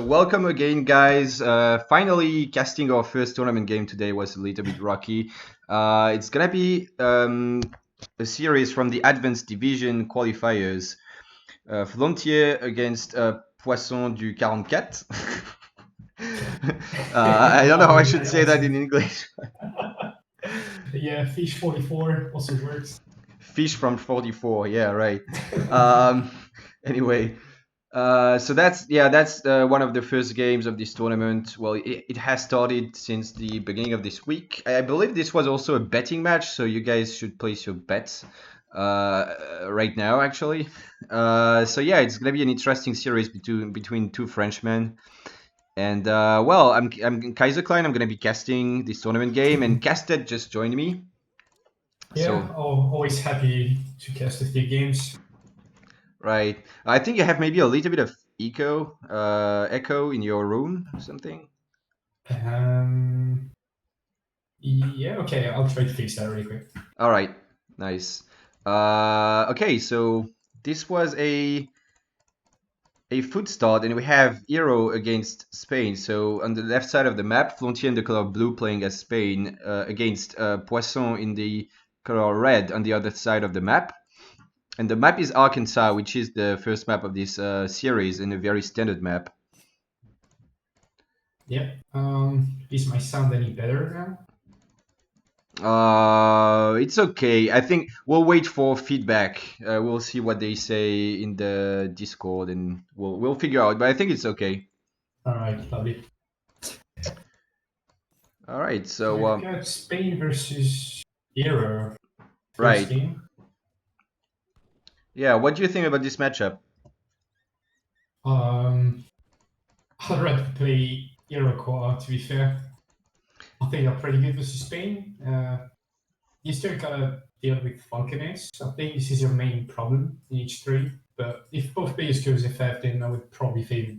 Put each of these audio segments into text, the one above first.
Welcome again, guys. Finally, casting our first tournament game today was a little bit rocky. It's gonna be a series from the Advanced Division Qualifiers. Flontier against poissondu44. I don't know how I should say that in English. Yeah, fish 44 also works. Fish from 44. Yeah, right. Anyway. So that's one of the first games of this tournament. Well, it has started since the beginning of this week. I believe this was also a betting match, so you guys should place your bets right now, actually. So yeah, it's gonna be an interesting series between two Frenchmen. And well, I'm Kaiserlien. I'm gonna be casting this tournament game, and Lecastete just joined me. Yeah, So always happy to cast a few games. right, I think you have maybe a little bit of echo in your room or something. Yeah, okay, I'll try to fix that really quick. All right, nice. Okay, so this was a foot start, and we have Hero against Spain. So on the left side of the map, Flontier in the color blue playing as Spain against Poisson in the color red on the other side of the map. And the map is Arkansas, which is the first map of this series, and a very standard map. Yeah, is my sound any better now? It's okay. I think we'll wait for feedback. We'll see what they say in the Discord, and we'll figure out. But I think it's okay. All right, lovely. All right, So we've got Spain versus Hero. Right. Game. Yeah, what do you think about this matchup? I'd rather play Hero, to be fair. I think they're pretty good versus Spain. You still gotta deal with Falconers. I think this is your main problem in each 3. But if both players goes FF, then I would probably favor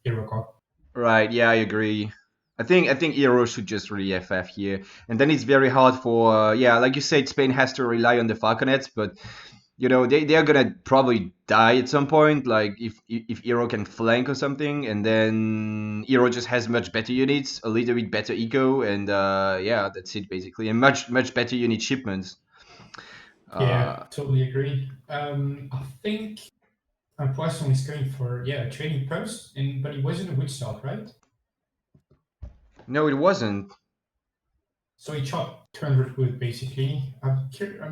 Hero. Right, yeah, I agree. I think Hero should just really FF here, and then it's very hard for like you said, Spain has to rely on the Falconets, but you know they are gonna probably die at some point. Like if Hero can flank or something, and then Hero just has much better units, a little bit better eco, and yeah, that's it basically, and much better unit shipments. Yeah, totally agree. I think Poisson is going for a trading post, but he wasn't a wood start, right? No, it wasn't. So he chopped 200 wood basically. I'm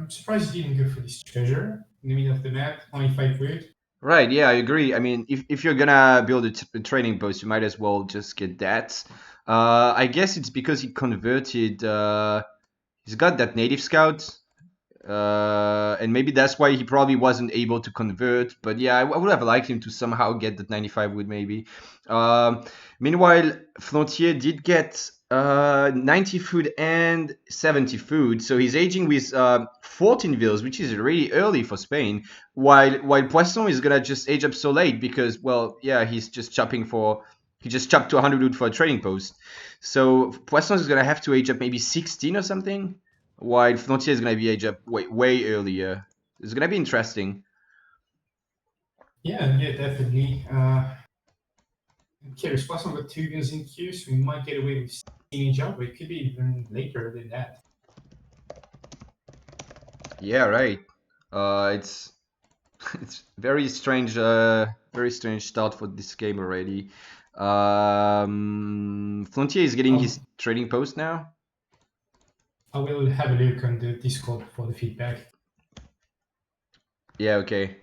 surprised he didn't go for this treasure in the middle of the map, 25 wood. Right, yeah, I agree. I mean, if you're gonna build a training post, you might as well just get that. I guess it's because he converted. He's got that native scout, and maybe that's why he probably wasn't able to convert. But yeah, I would have liked him to somehow get that 95 wood maybe. Meanwhile, Flontier did get 90 food and 70 food, so he's aging with 14 vills, which is really early for Spain. While Poisson is gonna just age up so late because, well, yeah, he just chopped to 100 wood for a trading post. So Poisson is gonna have to age up maybe 16 or something, while Flontier is gonna be age up way earlier. It's gonna be interesting. Yeah, definitely. Curious, Poisson got 2 vills in queue, so we might get away with age up, but it could be even later than that. Yeah, right. It's very strange start for this game already. Flontier is getting his trading post now. I will have a look on the Discord for the feedback. Yeah, okay.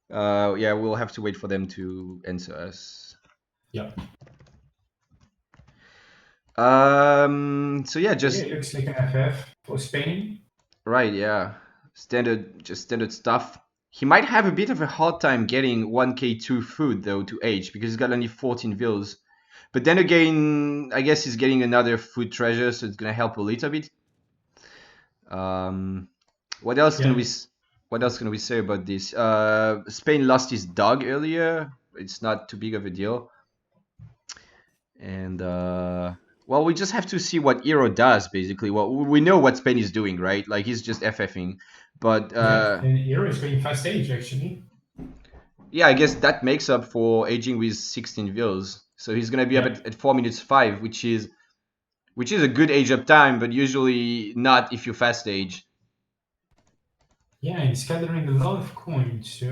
Yeah, we'll have to wait for them to answer us. Yeah. So yeah, it looks like an FF for Spain. Right, yeah. Standard stuff. He might have a bit of a hard time getting 1k2 food though to age because he's got only 14 vills. But then again, I guess he's getting another food treasure, so it's gonna help a little bit. What else can we say about this? Spain lost his dog earlier. It's not too big of a deal. And well, we just have to see what Hero does, basically. Well, we know what Spain is doing, right? Like, he's just FFing. But and Hero is going fast age, actually. Yeah, I guess that makes up for aging with 16 vills. So he's gonna be up at 4 minutes 5, which is a good age up time, but usually not if you fast age. Yeah, it's gathering a lot of coins.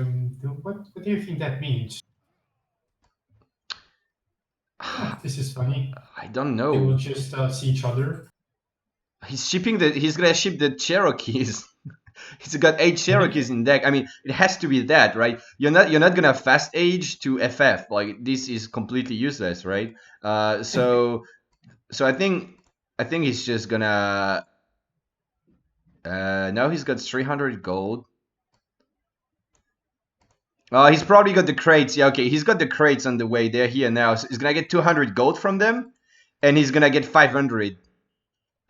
What do you think that means? Oh, this is funny. I don't They will know. just see each other. He's gonna ship the Cherokees. He's got 8 Cherokees Maybe. in deck. I mean, it has to be that, right? You're not gonna fast age to FF. Like this is completely useless, right? So I think he's just gonna. Now he's got 300 gold. He's probably got the crates. Yeah, okay, he's got the crates on the way. They're here now. So he's gonna get 200 gold from them, and he's gonna get 500,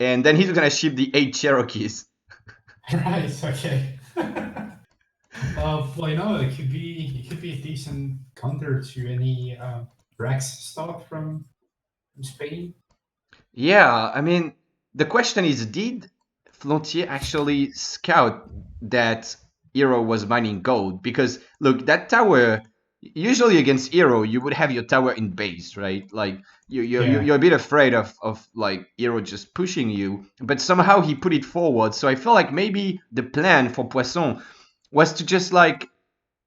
and then he's gonna ship the 8 Cherokees. Right. Okay. Well, it could be a decent counter to any Rex stock from Spain. Yeah, I mean, the question is, did Flontier actually scout that Hero was mining gold? Because look, that tower, usually against Hero, you would have your tower in base, right? Like you're a bit afraid of like Hero just pushing you, but somehow he put it forward. So I feel like maybe the plan for Poisson was to just like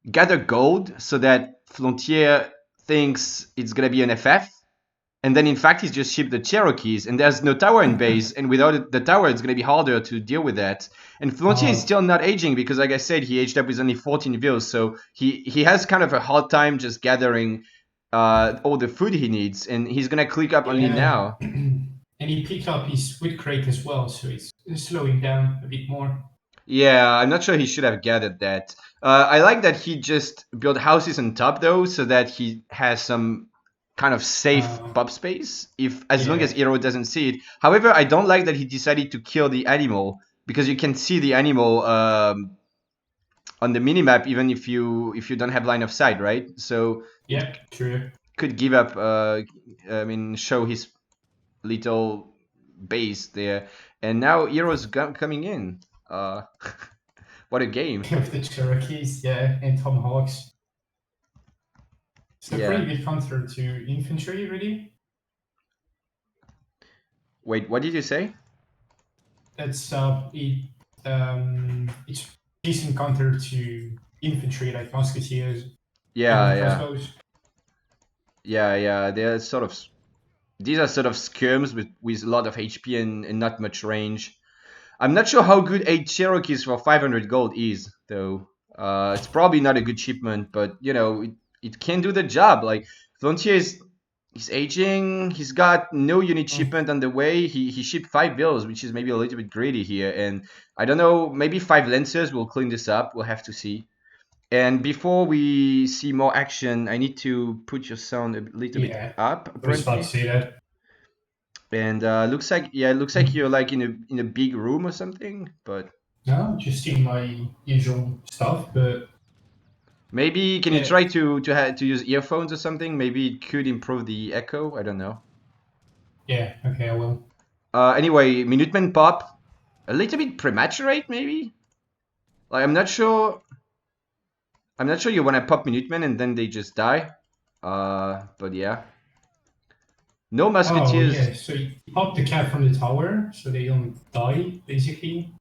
gather gold so that Flontier thinks it's gonna be an FF, and then in fact he's just shipped the Cherokees, and there's no tower in base, and without the tower it's going to be harder to deal with that. And Flontier is still not aging because, like I said, he aged up with only 14 vills, so he has kind of a hard time just gathering all the food he needs, and he's going to click up only now. And he picked up his wood crate as well, so it's slowing down a bit more. Yeah, I'm not sure he should have gathered that. I like that he just built houses on top though, so that he has some kind of safe pub space, if as long as Hero doesn't see it. However, I don't like that he decided to kill the animal, because you can see the animal on the minimap even if you don't have line of sight, right? So true. Could give up. Show his little base there, and now Hero's coming in. What a game! With the Cherokees, and Tomahawks. It's a pretty good counter to infantry, really. Wait, what did you say? It's decent counter to infantry like musketeers. Yeah. They're sort of. These are sort of skirms with a lot of HP and not much range. I'm not sure how good 8 Cherokees for 500 gold is, though. It's probably not a good shipment, but it can do the job. Like Flontier is aging. He's got no unit shipment on the way. He shipped 5 bills, which is maybe a little bit greedy here. And I don't know, maybe 5 Lancers will clean this up. We'll have to see. And before we see more action, I need to put your sound a little bit up. Apparently. I was about to say that. And looks like you're like in a big room or something, but no, just in my usual stuff. But maybe can you try to use earphones or something? Maybe it could improve the echo. I don't know. Yeah. Okay, I will. Anyway, Minutemen pop a little bit prematurate, maybe. Like I'm not sure you want to pop Minutemen and then they just die. But yeah. No musketeers. Oh, yeah. So you pop the cat from the tower, so they don't die, basically.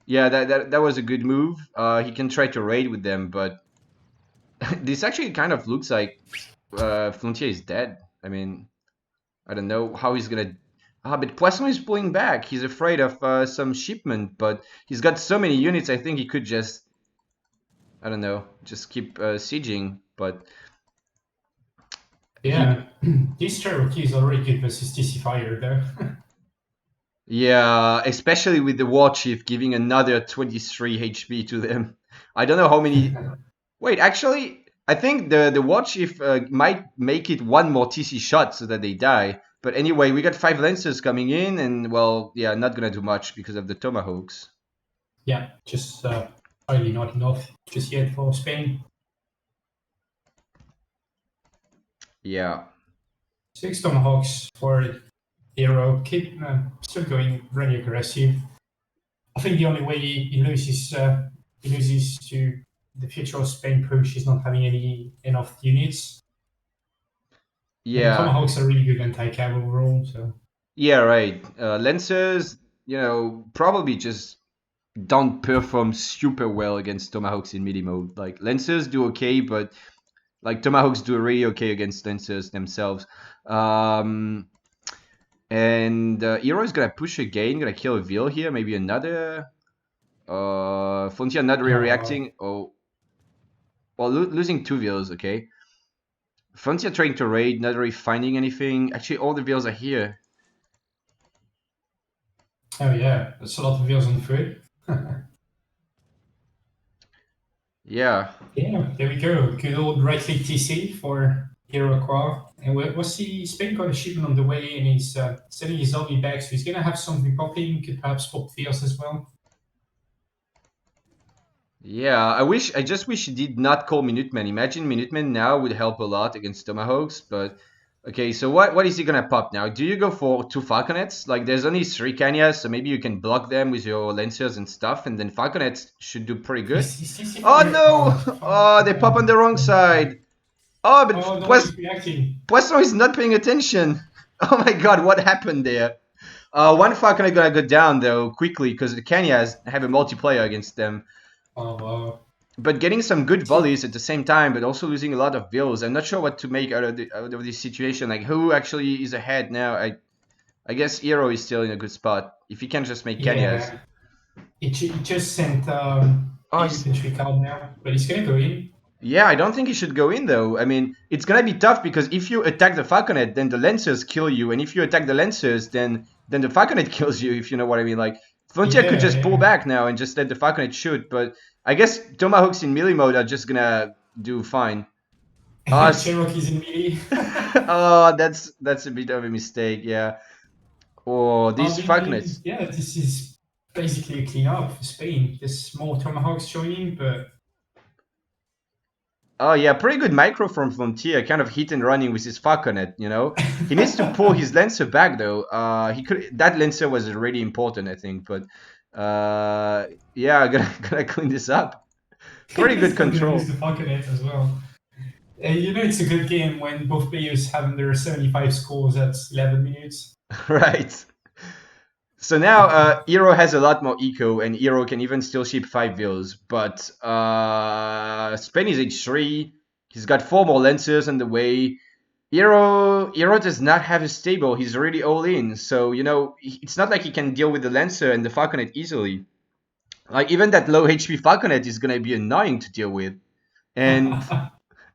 Yeah, that was a good move. He can try to raid with them, but this actually kind of looks like Flontier is dead. I mean, I don't know how he's gonna. But Poisson is pulling back. He's afraid of some shipment, but he's got so many units. I think he could just, I don't know, just keep sieging. But yeah, this Cherokee is already good versus TC Fire, though. Yeah, especially with the War Chief giving another 23 HP to them. I don't know how many. Wait, actually, I think the War Chief might make it one more TC shot so that they die. But anyway, we got 5 Lancers coming in, and well, yeah, not gonna do much because of the Tomahawks. Yeah, just highly not enough just yet for Spain. Yeah. 6 Tomahawks for Hero. Keep still going really aggressive. I think the only way he loses to the future of Spain push is not having enough units. And the Yeah, Tomahawks are really good anti-cav overall, so. yeah, right. Lancers, probably just don't perform super well against Tomahawks in melee mode. Like Lancers do okay, but like Tomahawks do really okay against Lancers themselves. And Hero is gonna push again, gonna kill a Veal here, maybe another. Flontier not really reacting. Oh, well, losing 2 Veals, okay. Flontier trying to raid, not really finding anything. Actually, all the Veals are here. Oh yeah, there's a lot of Veals on foot. Yeah. Yeah, there we go. Good old right click TC for Hero Aqua. And we'll see Spain got a shipment on the way, and he's sending his zombie back, so he's gonna have something popping. Could perhaps pop Veals as well. Yeah, I just wish he did not call Minutemen. Imagine Minutemen now would help a lot against Tomahawks, but okay, so what is he gonna pop now? Do you go for 2 Falconets? Like there's only 3 Kanyas, so maybe you can block them with your Lancers and stuff, and then Falconets should do pretty good. Oh no! Oh, they pop on the wrong side. Oh, but Oh no, he's reacting. Poisson is not paying attention. Oh my god, what happened there? One Falconet gonna go down though quickly because the Kanyas have a multiplayer against them. Oh wow. But getting some good volleys at the same time, but also losing a lot of Veals. I'm not sure what to make out of this situation. Like who actually is ahead now? I guess Hero is still in a good spot if he can just make Kanyas. Yeah. He just sent infantry card now, but he's gonna go in. Yeah, I don't think he should go in though. I mean, it's gonna be tough because if you attack the Falconet, then the Lancers kill you, and if you attack the Lancers, then the Falconet kills you. If you know what I mean. Like Flontier could just pull back now and just let the Falconet shoot, but I guess Tomahawks in melee mode are just gonna do fine. Cherokee's in melee. Oh, that's a bit of a mistake, yeah. Oh, these Falconets. Yeah, this is basically a clean up for Spain. There's more Tomahawks joining, but. Oh yeah, pretty good micro from Flontier, kind of hit and running with his Falconet, He needs to pull his Lancer back though. That Lancer was really important, I think, but yeah, gotta clean this up. Pretty good control. Use the Falconet as well. It's a good game when both players have their 75 scores at 11 minutes. Right. So now Hero has a lot more eco, and Hero can even still ship 5 Veals, but Spain is H3. He's got 4 more Lancers on the way. Hero does not have a stable. He's already all in, so it's not like he can deal with the Lancer and the Falconet easily. Like even that low HP Falconet is gonna be annoying to deal with, and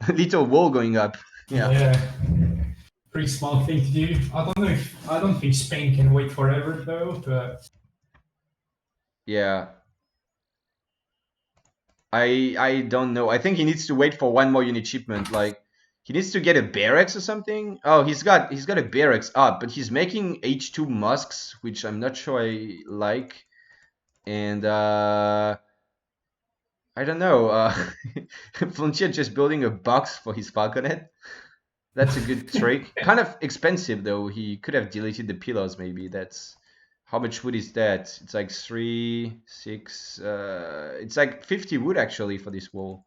little wall going up. Yeah. Pretty smart thing to do. I don't think Spain can wait forever though, but yeah. I don't know. I think he needs to wait for 1 more unit shipment. Like he needs to get a barracks or something. Oh, he's got a barracks up, but he's making H2 musks, which I'm not sure I like. And I don't know. Flontier just building a box for his Falconet. That's a good trick. Kind of expensive though. He could have deleted the pillars maybe. That's how much wood is that? It's like 3, 6. It's like 50 wood actually for this wall.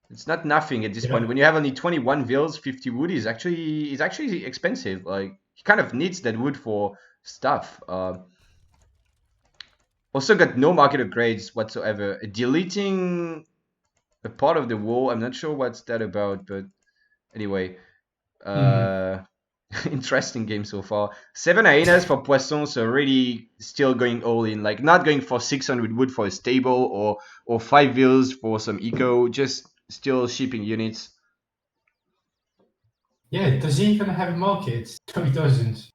It's not nothing at this point. When you have only 21 Veals, 50 wood is actually expensive. Like he kind of needs that wood for stuff. Also got no market upgrades whatsoever. Deleting a part of the wall. I'm not sure what's that about, but anyway. Interesting game so far. 7 hyenas for Poisson, so really still going all in. Like not going for 600 wood for a stable or 5 Veals for some eco. Just still shipping units. Yeah, does he even have a market? No, he doesn't.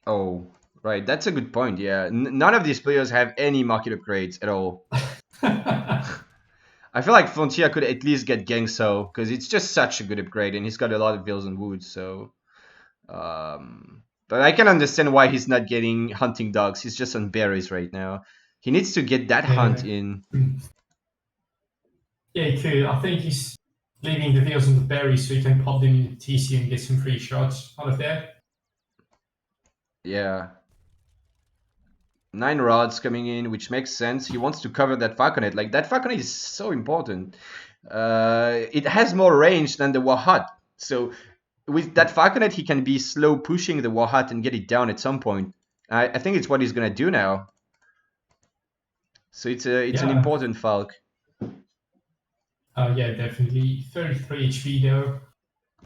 Oh, right. That's a good point. Yeah, none of these players have any market upgrades at all. I feel like Flontier could at least get Gangso because it's just such a good upgrade, and he's got a lot of Veals and wood. So, but I can understand why he's not getting hunting dogs. He's just on berries right now. He needs to get that hunt in. Yeah, he could. I think he's leaving the Veals on the berries so he can pop them in TC and get some free shots out of there. Yeah. 9 rods coming in, which makes sense. He wants to cover that falconet. Like, that falconet is so important. It has more range than the Warhat. So with that falconet, he can be slow pushing the Warhat and get it down at some point. I think it's what he's gonna do now. So it's an important falc. Yeah, definitely. 33 HP though.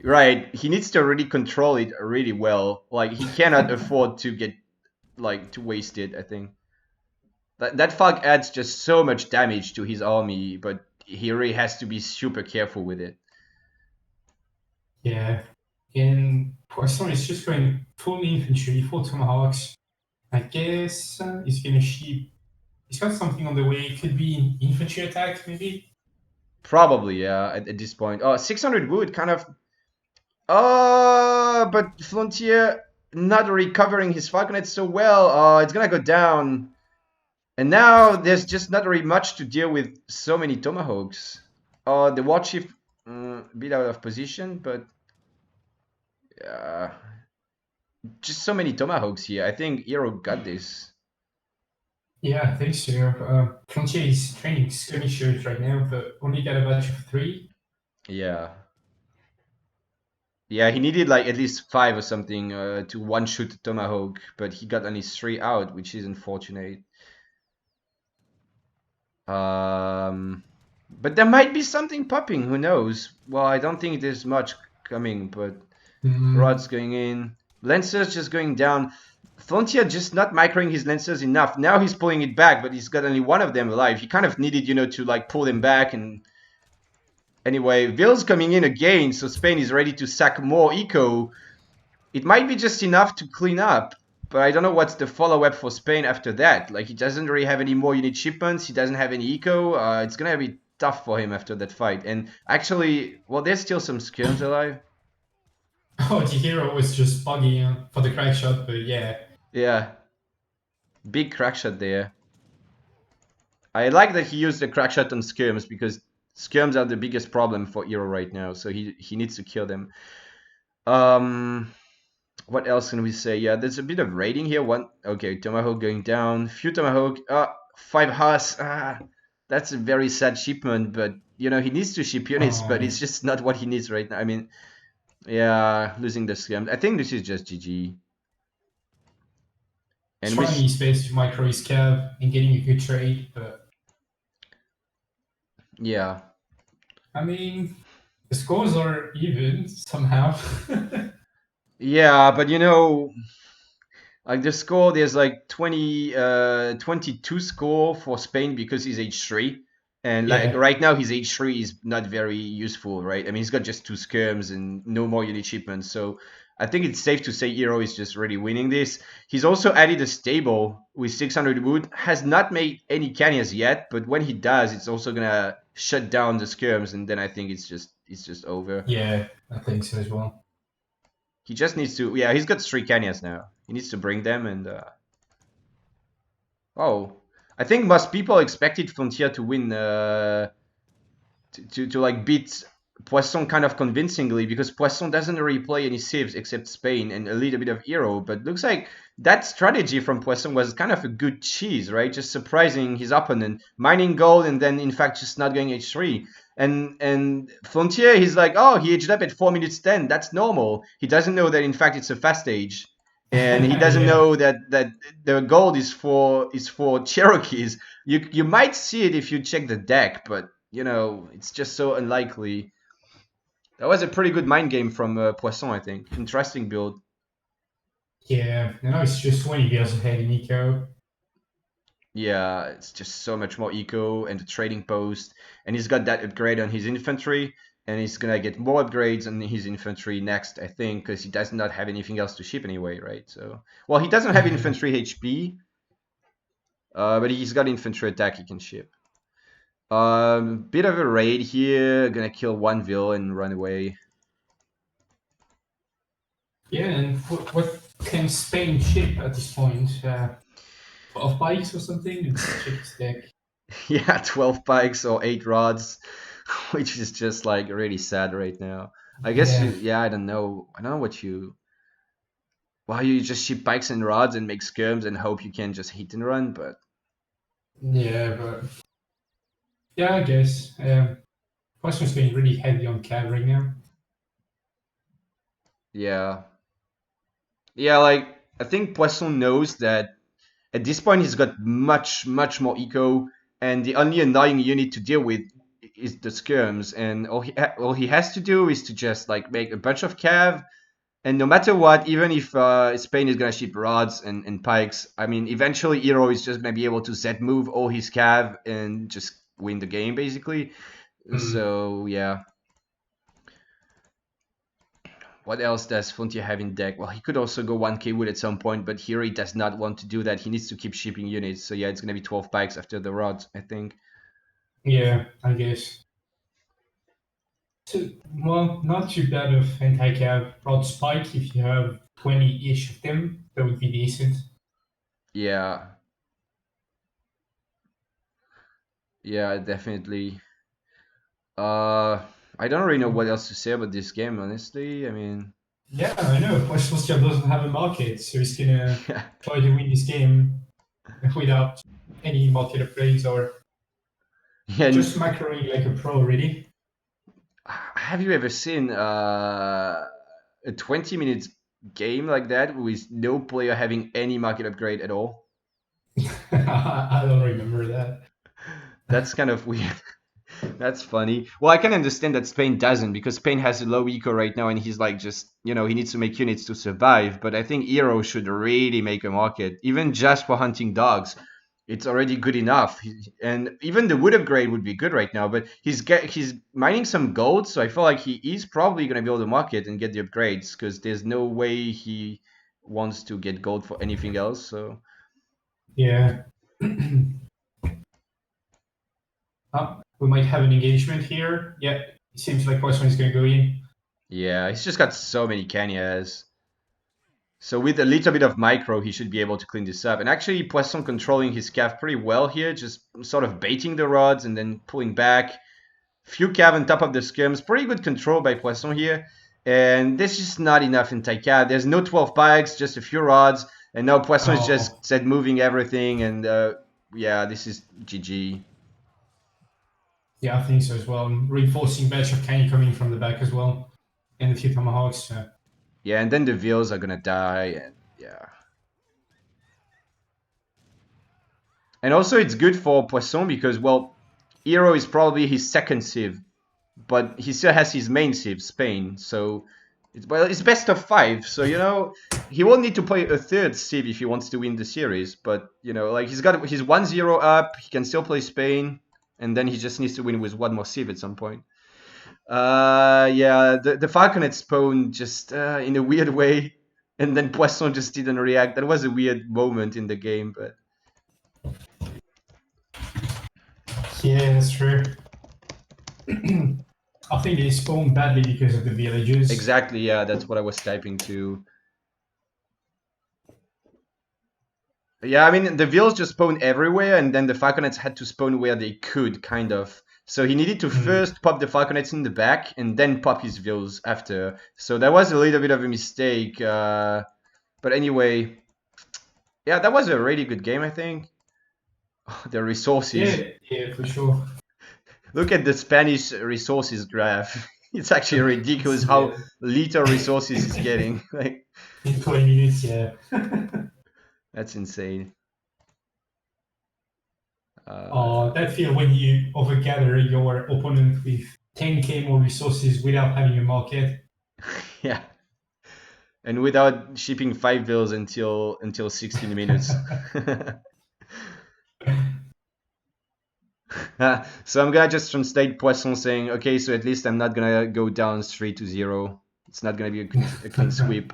Right, he needs to really control it really well. Like, he cannot afford to get, like, to waste it, I think. That falc adds just so much damage to his army, but he really has to be super careful with it. Yeah. And Poisson is just going full infantry, full tomahawks. I guess he's gonna sheep. He's got something on the way. It could be an infantry attack, maybe. Probably, yeah, at this point. Oh, 600 wood, kind of. But Flontier not recovering his falconet so well. It's gonna go down. And now there's just not really much to deal with so many tomahawks. The war chief a bit out of position, but just so many tomahawks here. I think Hero got this. Yeah, I think so. Flontier is training skirmishers right now, but only got a batch of 3. Yeah. Yeah, he needed like at least 5 or something to one-shoot tomahawk, but he got only 3 out, which is unfortunate. But there might be something popping, who knows? Well, I don't think there's much coming, but rods going in. Lancers just going down. Flontier just not microing his lancers enough. Now he's pulling it back, but he's got only one of them alive. He kind of needed, to like pull them back. And anyway, Ville's coming in again, so Spain is ready to sack more eco. It might be just enough to clean up, but I don't know what's the follow-up for Spain after that. Like, he doesn't really have any more unit shipments. He doesn't have any eco. It's gonna be tough for him after that fight. And actually, well, there's still some skirms alive. Oh, the hero was just buggy for the crack shot, but yeah. Yeah. Big crack shot there. I like that he used the crack shot on skirms, because skirms are the biggest problem for Hero right now, so he needs to kill them. What else can we say? Yeah, there's a bit of raiding here. Okay, Tomahawk going down. Few Tomahawk. 5 Haas. That's a very sad shipment, but he needs to ship units, but it's just not what he needs right now. I mean, yeah, losing the skirms. I think this is just GG. And trying his best to micro his cab and getting a good trade, but yeah. I mean, the scores are even somehow. Yeah, but like the score, there's like 22 score for Spain because he's H3. And like right now, his H3 is not very useful, right? I mean, he's got just 2 skirms and no more unit shipments. So I think it's safe to say Hero is just really winning this. He's also added a stable with 600 wood. Has not made any canyons yet, but when he does, it's also gonna shut down the skirms, and then I think it's just over. Yeah, I think so as well. He just needs to. Yeah, he's got 3 canyons now. He needs to bring them and. Oh, I think most people expected Flontier to win. To like beat Poisson kind of convincingly, because Poisson doesn't really play any civs except Spain and a little bit of Hero, but looks like that strategy from Poisson was kind of a good cheese, right? Just surprising his opponent, mining gold, and then in fact just not going H3. And Flontier, he's like, oh, he edged up at 4 minutes 10. That's normal. He doesn't know that in fact it's a fast age, and he doesn't know that the gold is for Cherokees. You might see it if you check the deck, but it's just so unlikely. That was a pretty good mind game from Poisson, I think. Interesting build. Yeah, and now it's just 20 bills ahead in eco. Yeah, it's just so much more eco and the trading post. And he's got that upgrade on his infantry. And he's going to get more upgrades on his infantry next, I think, because he does not have anything else to ship anyway, right? So, well, he doesn't have infantry HP. But he's got infantry attack he can ship. Bit of a raid here. Gonna kill 1 Vil and run away. Yeah, and what can Spain ship at this point? 12 bikes or something? Check his deck. Yeah, 12 bikes or 8 rods, which is just like really sad right now. I guess I don't know. I don't know well, you just ship pikes and rods and make skirms and hope you can just hit and run, but Yeah, but yeah, I guess Poisson's going really heavy on cav right now. yeah. Yeah, like, I think Poisson knows that at this point he's got much more eco, and the only annoying unit to deal with is the skirms, and all he has to do is to just like make a bunch of cav, and no matter what, even if Spain is gonna ship rods and pikes, I mean, eventually Hero is just gonna be able to Z move all his cav and just win the game basically. So yeah. What else does Flontier have in deck? Well, he could also go 1k wood at some point, but here he does not want to do that. He needs to keep shipping units. So yeah, it's going to be 12 pikes after the rods, I think. Yeah, I guess. So, well, not too bad of anti-cav rod spike. If you have 20-ish of them, that would be decent. Yeah. Yeah, definitely. I don't really know what else to say about this game, honestly. I mean, Yeah, I know. Flontier doesn't have a market, so he's gonna yeah. try to win this game without any market upgrades or Yeah, just macroing like a pro, really. have you ever seen a 20-minute game like that with no player having any market upgrade at all? I don't remember that. That's kind of weird. That's funny. Well, I can understand that Spain doesn't, because Spain has a low eco right now and he's like just, he needs to make units to survive. But I think Hero should really make a market, even just for hunting dogs. It's already good enough. And even the wood upgrade would be good right now, but he's mining some gold, so I feel like he is probably going to be able to market and get the upgrades, because there's no way he wants to get gold for anything else. So Yeah. We might have an engagement here. Yeah, it seems like Poisson is going to go in. yeah, he's just got so many Kanyas. So with a little bit of micro, he should be able to clean this up. And actually, Poisson controlling his cav pretty well here, just sort of baiting the rods and then pulling back. Few cav on top of the skirms. Pretty good control by Poisson here. And there's just not enough in Taika. There's no 12 pikes, just a few rods. And now Poisson is just said moving everything. And yeah, this is GG. Yeah, I think so as well. Reinforcing batch of Kanye coming from the back as well. And a few tomahawks. Yeah, and then the Vils are gonna die. And yeah. And also it's good for Poisson because, well, Hero is probably his second civ, but he still has his main civ, Spain. So, it's best of 5. So, he won't need to play a third civ if he wants to win the series. But, like, he's got his 1-0 up, he can still play Spain, and then he just needs to win with one more civ at some point. Yeah, the Falconet spawned just in a weird way, and then Poisson just didn't react. That was a weird moment in the game, but... Yeah, that's true. I think they spawned badly because of the villages. Exactly, yeah, that's what I was typing to. Yeah, I mean, the Vils just spawn everywhere, and then the Falconets had to spawn where they could, kind of. So he needed to first pop the Falconets in the back, and then pop his Vils after. So that was a little bit of a mistake. But anyway, yeah, that was a really good game, I think. The resources. Yeah, for sure. Look at the Spanish resources graph. It's actually ridiculous how little resources he's getting. Like, in 20 minutes, yeah. That's insane. That feel when you overgather your opponent with 10k more resources without having a market. Yeah. And without shipping 5 bills until 16 minutes. So I'm gonna just translate Poisson saying, okay, so at least I'm not gonna go down 3-0. It's not gonna be a clean sweep.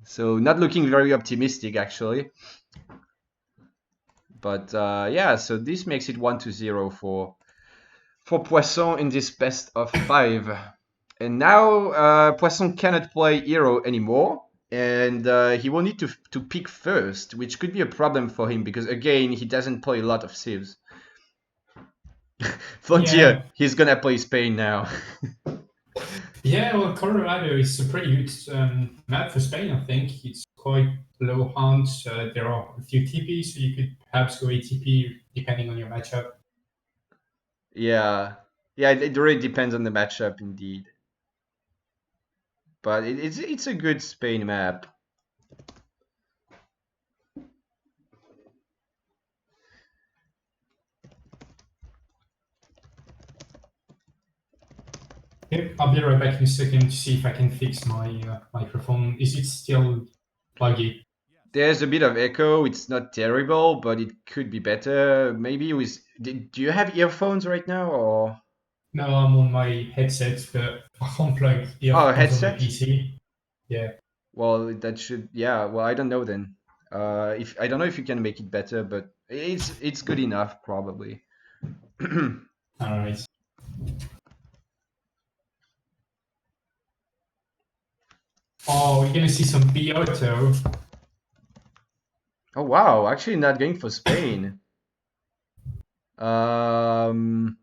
So not looking very optimistic, actually. But yeah, so this makes it 1-0 for Poisson in this best of 5. And now Poisson cannot play Hero anymore. And he will need to pick first, which could be a problem for him because, again, he doesn't play a lot of civs. Flontier, he's gonna play Spain now. Yeah, well, Colorado is a pretty good map for Spain, I think. It's quite low hunt. There are a few TPs, so you could perhaps go ATP depending on your matchup. Yeah, yeah, it really depends on the matchup indeed. But it's a good Spain map. Yep, I'll be right back in a second to see if I can fix my microphone. Is it still buggy? There's a bit of echo. It's not terrible, but it could be better. Maybe with. Do you have earphones right now, or? No, I'm on my headset, but I can't plug Oh, a earphones on my headset? PC. Yeah. Well, that should. Yeah. Well, I don't know then. If I don't know if you can make it better, but it's good enough probably. All right. Oh, you're gonna see some B auto. Oh wow! Actually, not going for Spain. Um.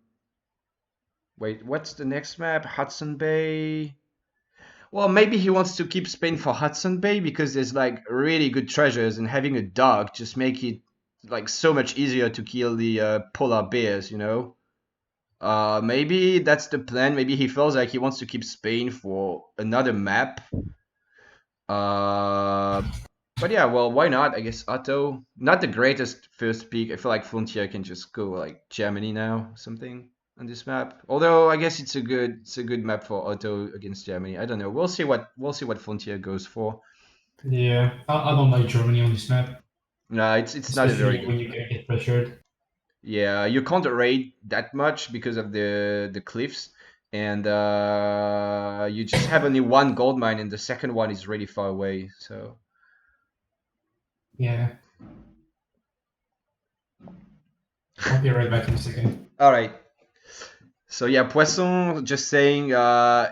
Wait, what's the next map? Hudson Bay. Well, maybe he wants to keep Spain for Hudson Bay because there's like really good treasures, and having a dog just make it like so much easier to kill the polar bears, you know? Maybe that's the plan. Maybe he feels like he wants to keep Spain for another map. Uh, but yeah, well, why not? I guess Otto, not the greatest first pick. I feel like Flontier can just go like Germany now, something on this map. Although I guess it's a good map for Otto against Germany. I don't know. We'll see what Flontier goes for. Yeah, I don't like Germany on this map, No, it's not a very especially good when you're map. gonna get pressured. Yeah, you can't raid that much because of the cliffs, and you just have only one gold mine, and the second one is really far away. So Yeah, I'll be right back in a second. all right. So yeah, Poisson just saying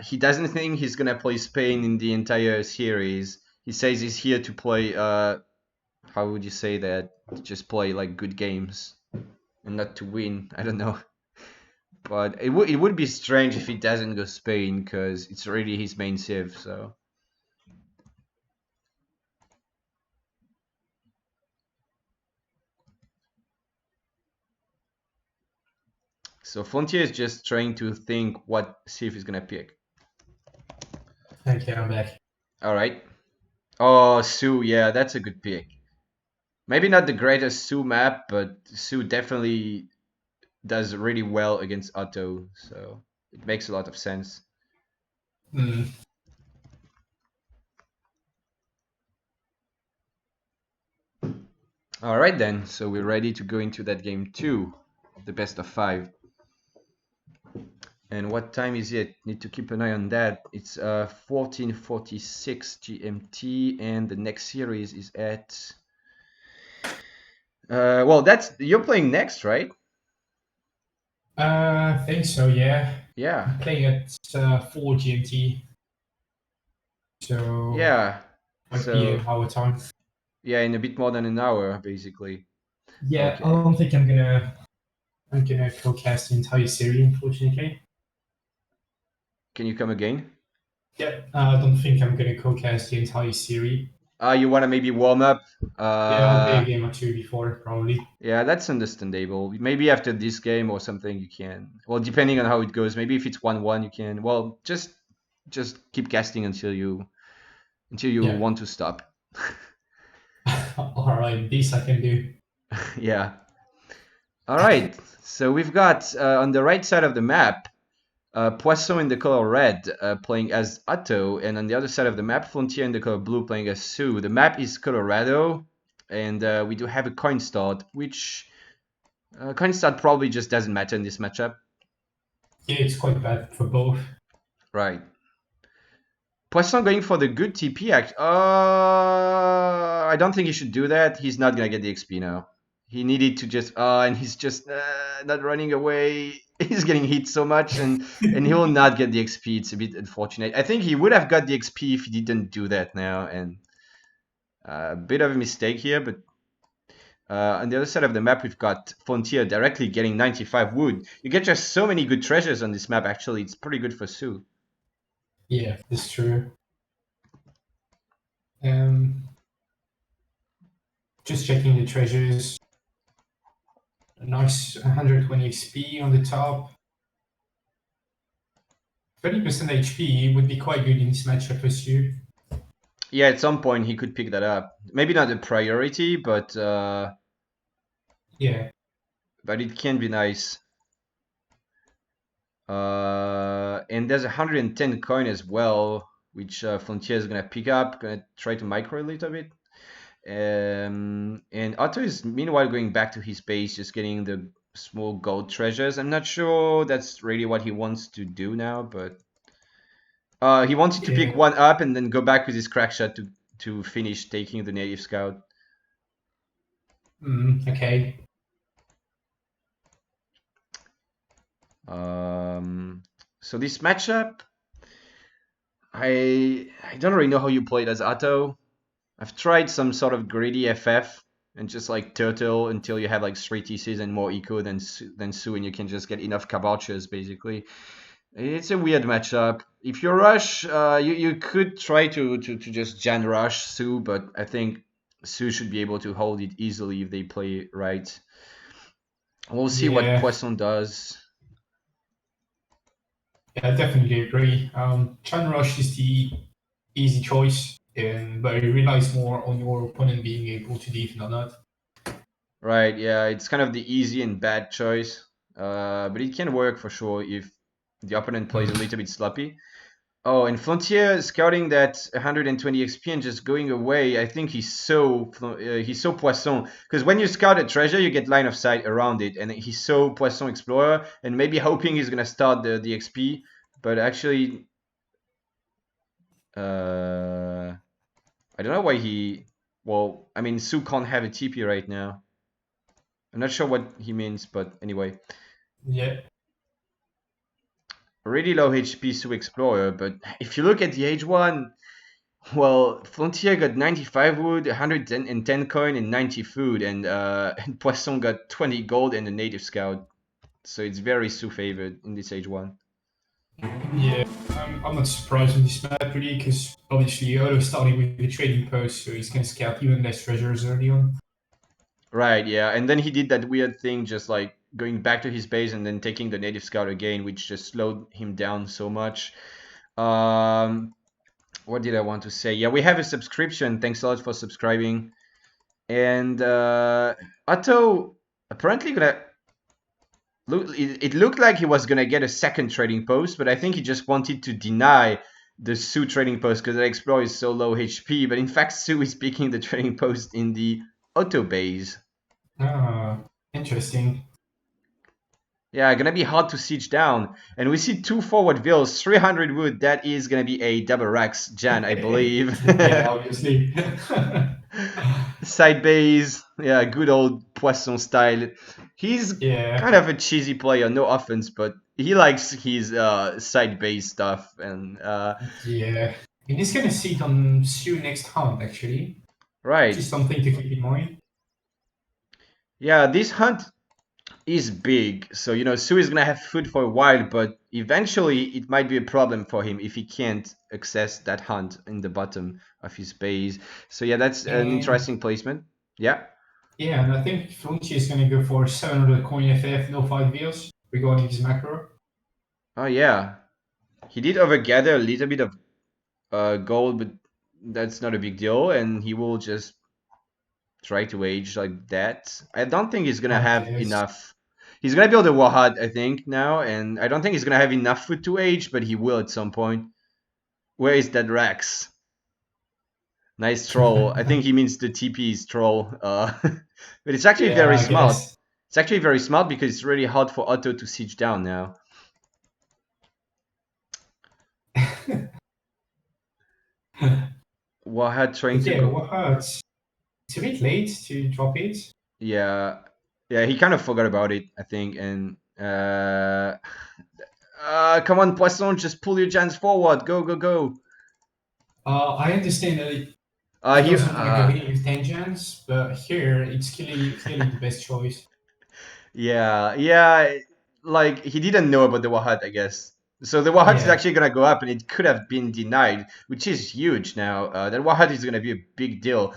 he doesn't think he's gonna play Spain in the entire series. He says he's here to play. How would you say that? To just play like good games and not to win. I don't know, but it would be strange if he doesn't go Spain because it's really his main civ. So Flontier is just trying to think what civ he's gonna pick. Okay, I'm back. All right. Oh, Sue. Yeah, that's a good pick. Maybe not the greatest Sue map, but Sue definitely does really well against Otto, so it makes a lot of sense. Mm. All right then, so we're ready to go into that game 2, the best of 5. And what time is it? Need to keep an eye on that. It's 14:46 GMT, and the next series is at. Well, you're playing next, right? I think so. Yeah, Yeah, I'm playing at 4 GMT, so yeah. might be So our time. yeah, in a bit more than an hour, basically. Yeah, I Okay. don't think I'm gonna co-cast the entire series, unfortunately. Can you come again? Yeah, I don't think I'm gonna co-cast the entire series. You want to maybe warm up? Yeah, I'll play a game or two before, probably. Yeah, that's understandable. Maybe after this game or something, you can. Well, depending on how it goes. Maybe if it's 1-1, you can. Well, just keep casting until you Yeah. want to stop. All right, this I can do. Yeah. All right. So we've got on the right side of the map, Poisson in the color red playing as Otto, and on the other side of the map, Flontier in the color blue playing as Sue. The map is Colorado, and we do have a coin start, which coin start probably just doesn't matter in this matchup. Yeah, it's quite bad for both. Right. Poisson going for the good TP act. I don't think he should do that. He's not gonna get the XP now. He needed to just and he's just not running away. He's getting hit so much, and he will not get the XP. It's a bit unfortunate. I think he would have got the XP if he didn't do that now, and a bit of a mistake here. But on the other side of the map, we've got Flontier directly getting 95 wood. You get just so many good treasures on this map. Actually, it's pretty good for Sue. Yeah, that's true. Just checking the treasures. A nice 120 XP on the top. 30% HP would be quite good in this matchup for you. Yeah, at some point he could pick that up. Maybe not a priority, but Yeah. but it can be nice. And there's 110 coin as well, which Flontier is gonna pick up. Gonna try to micro a little bit. And Otto is meanwhile going back to his base, just getting the small gold treasures. I'm not sure that's really what he wants to do now, but he wanted to pick Yeah. one up and then go back with his crack shot to finish taking the native scout. Okay. So this matchup, I don't really know how you play it as Otto. I've tried some sort of greedy FF and just like turtle until you have like 3 TCs and more eco than Su, and you can just get enough cabouches basically. It's a weird matchup. If you rush, you could try to just Jan rush Su, but I think Su should be able to hold it easily if they play right. We'll see what Yeah. Poisson does. Yeah, I definitely agree. Chan Rush is the easy choice, but it relies more on your opponent being able to defend or not. Right, yeah, it's kind of the easy and bad choice. But it can work for sure if the opponent plays a little bit sloppy. Oh, and Flontier scouting that 120 XP and just going away. I think he's so Poisson, because when you scout a treasure, you get line of sight around it, and he's so Poisson Explorer, and maybe hoping he's gonna start the XP, but actually, I don't know why he. Well, I mean, Su can't have a TP right now. I'm not sure what he means, but anyway. Yeah. Really low HP Su Explorer, but if you look at the H1, well, Flontier got 95 wood, 110 coin, and 90 food, and Poisson got 20 gold and a native scout. So it's very Su favored in this H1. Yeah, I'm not surprised with this map really, because obviously Odo starting with the trading post, so he's going to scout even less treasures early on. Right, yeah, and then he did that weird thing, just like going back to his base and then taking the native scout again, which just slowed him down so much. What did I want to say? Yeah, we have a subscription. Thanks a lot for subscribing. And Otto apparently gonna it looked like he was gonna get a second trading post, but I think he just wanted to deny the Su trading post because the Explorer is so low HP. But in fact, Su is picking the trading post in the Otto base. Ah, interesting. Yeah, gonna be hard to siege down. And we see 2 forward vills, 300 wood. That is gonna be a double Rax Jan, I believe. Yeah, obviously. Side base, yeah, good old Poisson style. He's Yeah. kind of a cheesy player, no offense, but he likes his side base stuff. And Yeah. And he's going to sit on Sue next hunt, actually. right, Just something to keep in mind. yeah, this hunt is big, so you know Su is gonna have food for a while, but eventually it might be a problem for him if he can't access that hunt in the bottom of his base. So yeah, that's an And interesting placement. Yeah. yeah, and I think Flontier is going to go for 700 coin FF, no 5 wheels regarding his macro. Oh yeah, he did overgather a little bit of gold, but that's not a big deal, and he will just try to age like that. I don't think he's gonna I have guess. enough. He's gonna build a Wahad, I think, now, and I don't think he's gonna have enough food to age, but he will at some point. Where is that Rex? Nice troll. I think he means the TP's troll. But it's actually Yeah, very I smart. guess. It's actually very smart because it's really hard for Otto to siege down now. Wahad trying But to yeah, go. it's a bit late to drop it. Yeah, yeah. He kind of forgot about it, I think. And come on, Poisson, just pull your Jans forward. Go, go, go. I understand that he He doesn't want to go in with tangents, but here it's clearly the best choice. yeah, yeah. Like he didn't know about the Wahad, I guess. So the Wahat is Yeah. actually going to go up, and it could have been denied, which is huge now. That Wahat is going to be a big deal.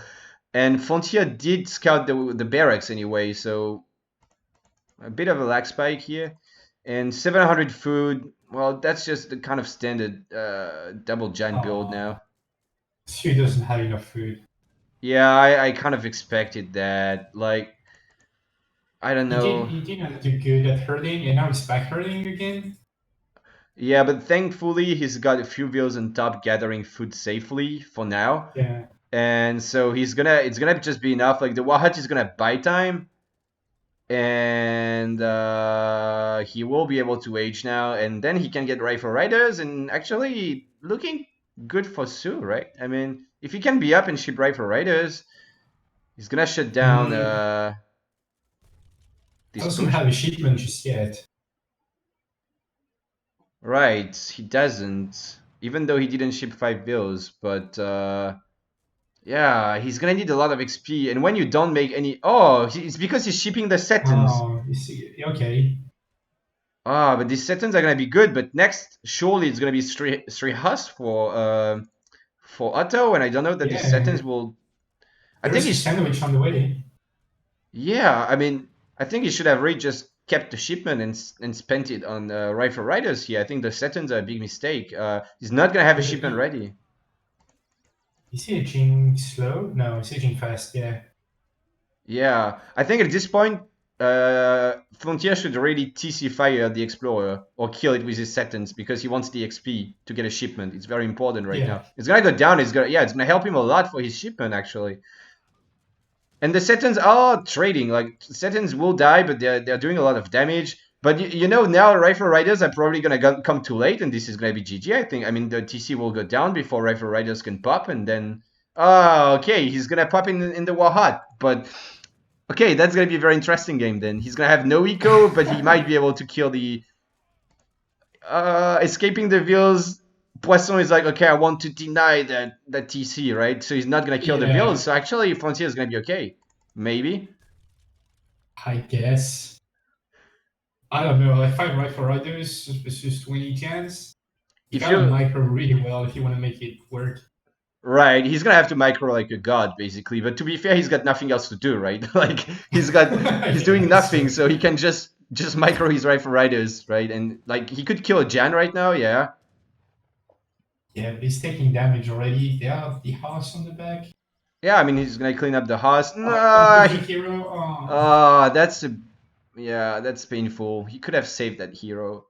And Flontier did scout the barracks anyway, so a bit of a lag spike here. And 700 food, well, that's just the kind of standard double giant build now. She doesn't have enough food. Yeah, I kind of expected that. Like, I don't know. He didn't do good at herding, and now he's back herding again. Yeah, but thankfully he's got a few wheels on top gathering food safely for now. Yeah. And so it's gonna just be enough. Like the Wahat is gonna buy time, and he will be able to age now, and then he can get rifle riders, and actually looking good for Sue, right? I mean, if he can be up and ship rifle riders, he's gonna shut down this Doesn't push. have a shipment just yet. Right, he doesn't, even though he didn't ship 5 bills, but yeah, he's gonna need a lot of XP, and when you don't make any... Oh, it's because he's shipping the Setons. Oh, you see, okay. Ah, but these Setons are gonna be good, but next, surely it's gonna be three Hus for Otto, and I don't know that these Setons will... I think There's a he's... sandwich on the way. Yeah, I mean, I think he should have really just kept the shipment and spent it on rifle riders here. I think the Setons are a big mistake. He's not gonna have a shipment ready. Is he aging slow? No, he's aging fast, yeah. Yeah, I think at this point, Flontier should really TC fire the Explorer or kill it with his Setons because he wants the XP to get a shipment. It's very important right now. It's gonna go down. It's gonna help him a lot for his shipment actually. And the Setons are trading. Like Setons will die, but they're doing a lot of damage. But you know now rifle riders are probably gonna come too late, and this is gonna be GG. I think. I mean the TC will go down before rifle riders can pop, and then okay, he's gonna pop in the Wahat. But okay, that's gonna be a very interesting game then. He's gonna have no eco, but he might be able to kill the escaping the wheels. Poisson is like, okay, I want to deny that TC, right? So he's not gonna kill the wheels. So actually, Flontier is gonna be okay, maybe. I guess. I don't know. Like 5 rifle riders versus 20 chance. You gotta micro really well if you want to make it work. Right, he's gonna have to micro like a god, basically. But to be fair, he's got nothing else to do, right? Like he's doing nothing, so he can just micro his rifle riders, right? And like he could kill a Jan right now, yeah. Yeah, but he's taking damage already. They have the house on the back. Yeah, I mean he's gonna clean up the house. Hero. That's painful. He could have saved that hero.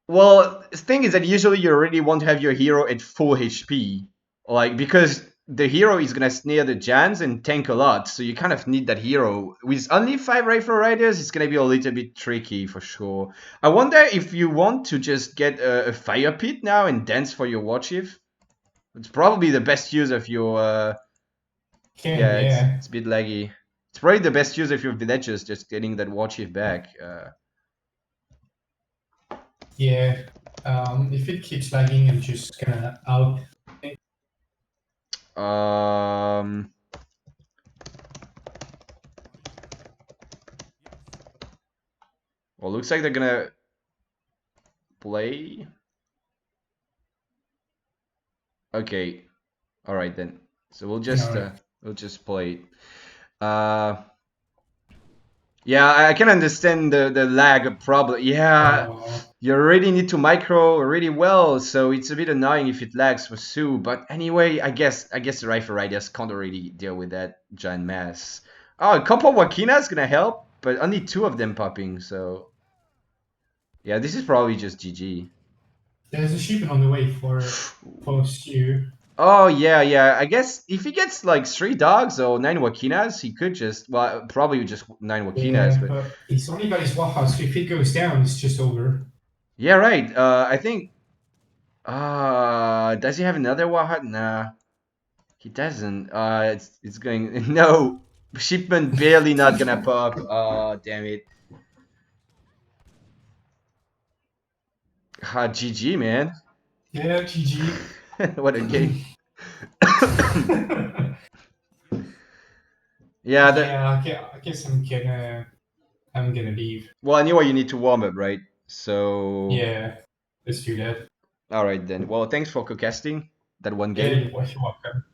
Well, the thing is that usually you already want to have your hero at full HP, like because the hero is gonna snare the Jans and tank a lot, so you kind of need that hero. With only 5 rifle riders, it's gonna be a little bit tricky for sure. I wonder if you want to just get a fire pit now and dance for your war chief. It's probably the best use of your. It's a bit laggy. It's probably the best use of your villagers, just getting that war chief back. Yeah, if it keeps lagging, I'm just gonna out. Well, looks like they're gonna play. Okay, all right then. So we'll just play. Yeah, I can understand the lag problem. Yeah, you really need to micro really well, so it's a bit annoying if it lags for Sue. But anyway, I guess the rifle riders can't really deal with that giant mass. Oh, a couple of Wakina's gonna help, but only 2 of them popping. So yeah, this is probably just GG. There's a shipment on the way for Stu. Oh yeah. I guess if he gets like 3 dogs or 9 Wakinas, he could just probably just 9 Wakinas. Yeah, but he's only got his Waha, so if it goes down, it's just over. Yeah, right. I think. Does he have another Waha? Nah, he doesn't. It's going no shipment barely not gonna pop. Oh damn it. GG man. Yeah, GG. What a game. Yeah, I guess I'm gonna leave. Well, anyway, you need to warm up, right? So Yeah, let's do that. all right then. Well, thanks for co-casting that one Yeah, game. you're welcome.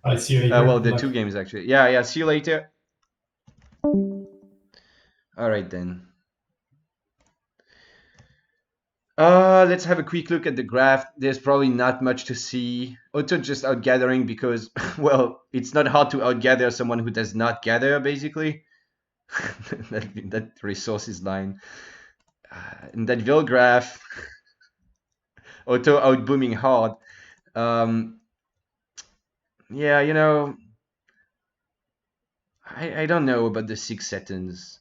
I'll see you later. Well, Good the luck. 2 games actually. Yeah. See you later. All right then. Let's have a quick look at the graph. There's probably not much to see. Auto just outgathering because, well, it's not hard to outgather someone who does not gather, basically. that resources line. And that Vil graph, Auto outbooming hard. Yeah, you know, I don't know about the 6 seconds.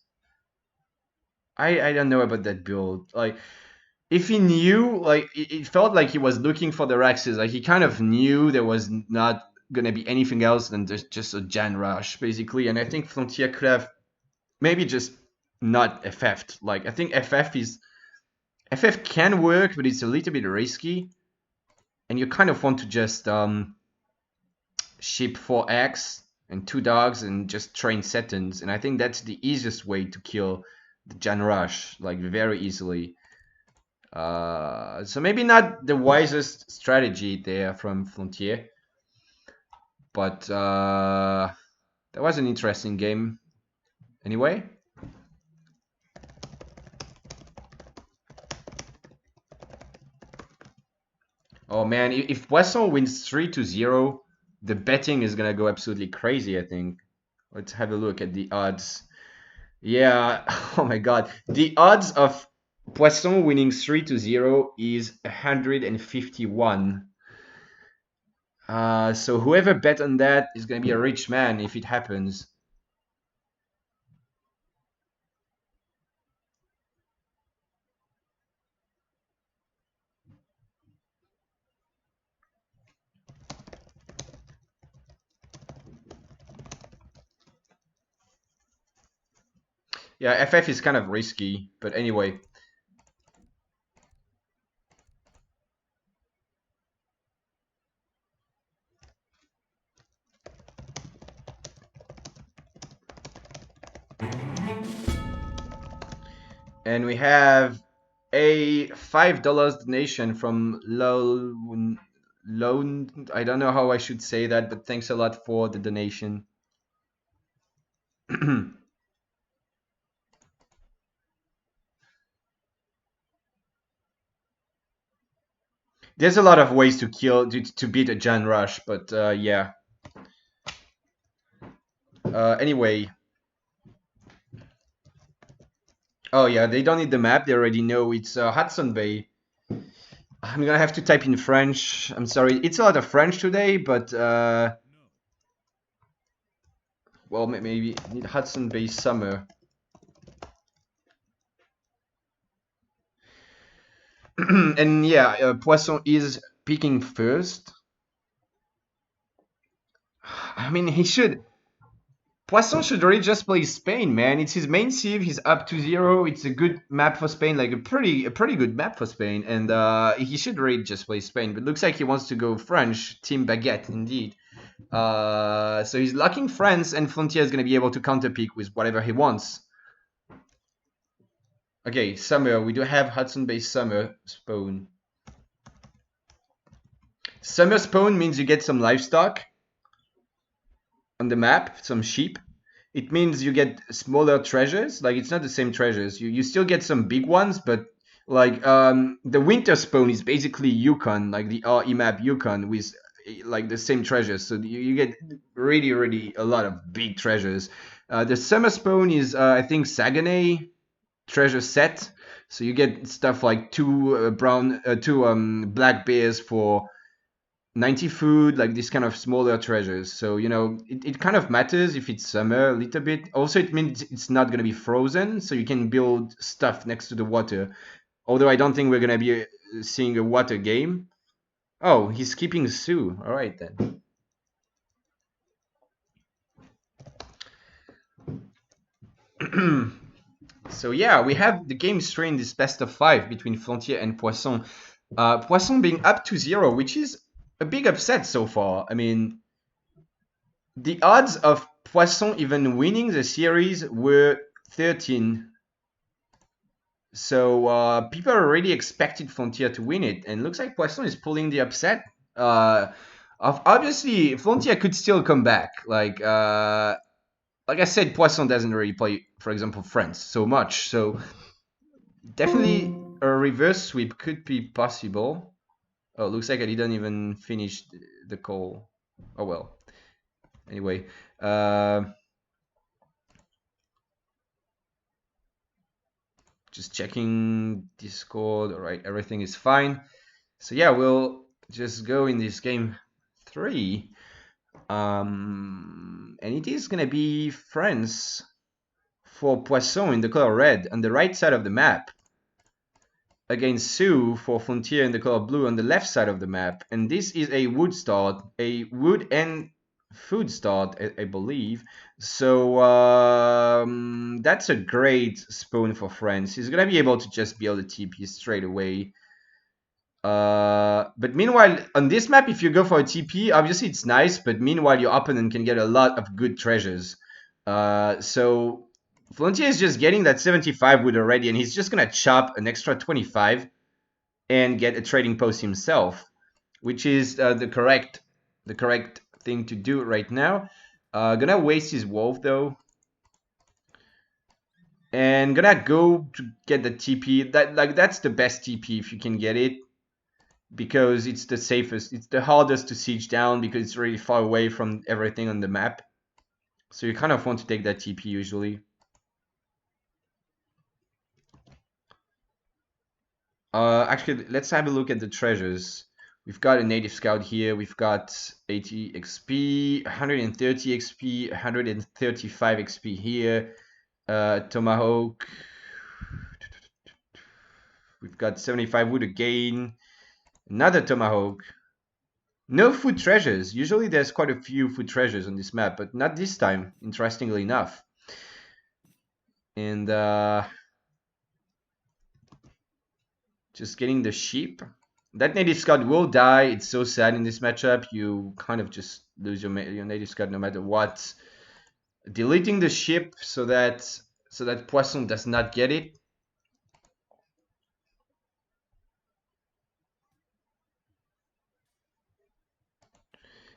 I don't know about that build. Like, if he knew, like, it felt like he was looking for the Rexes. Like, he kind of knew there was not gonna be anything else than just a Jan Rush, basically. And I think Flontier could have maybe just not FF'd. Like, I think FF can work, but it's a little bit risky. And you kind of want to just ship 4X and 2 dogs and just train Setons. And I think that's the easiest way to kill the Jan Rush, like, very easily. So maybe not the wisest strategy there from Flontier, but that was an interesting game anyway. Oh man, if Poisson wins 3-0, the betting is gonna go absolutely crazy, I think. Let's have a look at the odds. Yeah, oh my god. The odds of Poisson winning 3-0 is 151. So whoever bet on that is going to be a rich man if it happens. Yeah, FF is kind of risky, but anyway. And we have a $5 donation from Loan. I don't know how I should say that, but thanks a lot for the donation. There's a lot of ways to kill to beat a Jan Rush, but yeah. Anyway. Oh yeah, they don't need the map. They already know it's Hudson Bay. I'm gonna have to type in French. I'm sorry. It's a lot of French today, but well, maybe need Hudson Bay Summer. And yeah, Poisson is picking first. I mean, he should. Poisson should really just play Spain, man. It's his main civ. He's up to 0. It's a good map for Spain, like a pretty good map for Spain, and he should really just play Spain. But looks like he wants to go French. Team Baguette, indeed. So he's locking France, and Flontier is going to be able to counterpick with whatever he wants. Okay, Summer. We do have Hudson Bay Summer spawn. Summer spawn means you get some livestock on the map, some sheep. It means you get smaller treasures. Like, it's not the same treasures. You still get some big ones, but like the winter spawn is basically Yukon, like the RE map Yukon with like the same treasures. So you get really a lot of big treasures. The summer spawn is I think Saguenay treasure set. So you get stuff like two black bears for 90 food, like this kind of smaller treasures. So, you know, it kind of matters if it's summer a little bit. Also, it means it's not going to be frozen, so you can build stuff next to the water. Although I don't think we're going to be seeing a water game. Oh, he's keeping Sue. All right, then. So yeah, we have the game strain this best of 5 between Flontier and Poisson. Poisson being up to 0, which is a big upset so far. I mean, the odds of Poisson even winning the series were 13. So people already expected Flontier to win it, and looks like Poisson is pulling the upset. Obviously, Flontier could still come back. Like I said, Poisson doesn't really play, for example, France so much. So definitely a reverse sweep could be possible. Oh, looks like I didn't even finish the call. Oh well. Anyway, just checking Discord. All right, everything is fine. So yeah, we'll just go in this game 3. And it is gonna be France for Poisson in the color red on the right side of the map, against Sue for Flontier in the color blue on the left side of the map. And this is a wood start, a wood and food start, I believe. So that's a great spawn for France. He's gonna be able to just build a TP straight away. But meanwhile, on this map, if you go for a TP, obviously it's nice, but meanwhile your opponent can get a lot of good treasures. So Flontier is just getting that 75 wood already, and he's just gonna chop an extra 25 and get a trading post himself, which is the correct thing to do right now. Gonna waste his wolf though, and gonna go to get the TP. That's the best TP if you can get it, because it's the safest. It's the hardest to siege down because it's really far away from everything on the map. So you kind of want to take that TP usually. Actually, let's have a look at the treasures. We've got a native scout here. We've got 80 XP, 130 XP, 135 XP here. Tomahawk. We've got 75 wood again. Another tomahawk. No food treasures. Usually there's quite a few food treasures on this map, but not this time, interestingly enough. And just getting the sheep. That native scout will die. It's so sad in this matchup. You kind of just lose your native scout no matter what. Deleting the ship so that Poisson does not get it.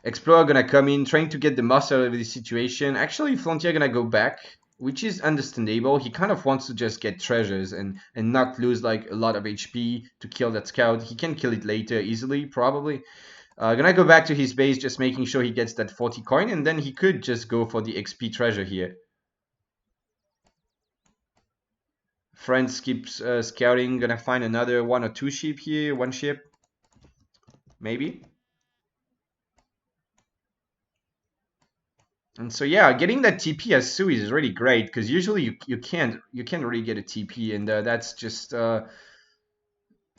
Explorer gonna come in, trying to get the most out of this situation. Actually, Flontier gonna go back, which is understandable. He kind of wants to just get treasures and not lose like a lot of HP to kill that scout. He can kill it later easily, probably. Gonna go back to his base, just making sure he gets that 40 coin, and then he could just go for the XP treasure here. France keeps scouting, gonna find another 1 or 2 sheep here, 1 ship, maybe. And so yeah, getting that TP as Sui is really great, because usually you can't really get a TP, and that's just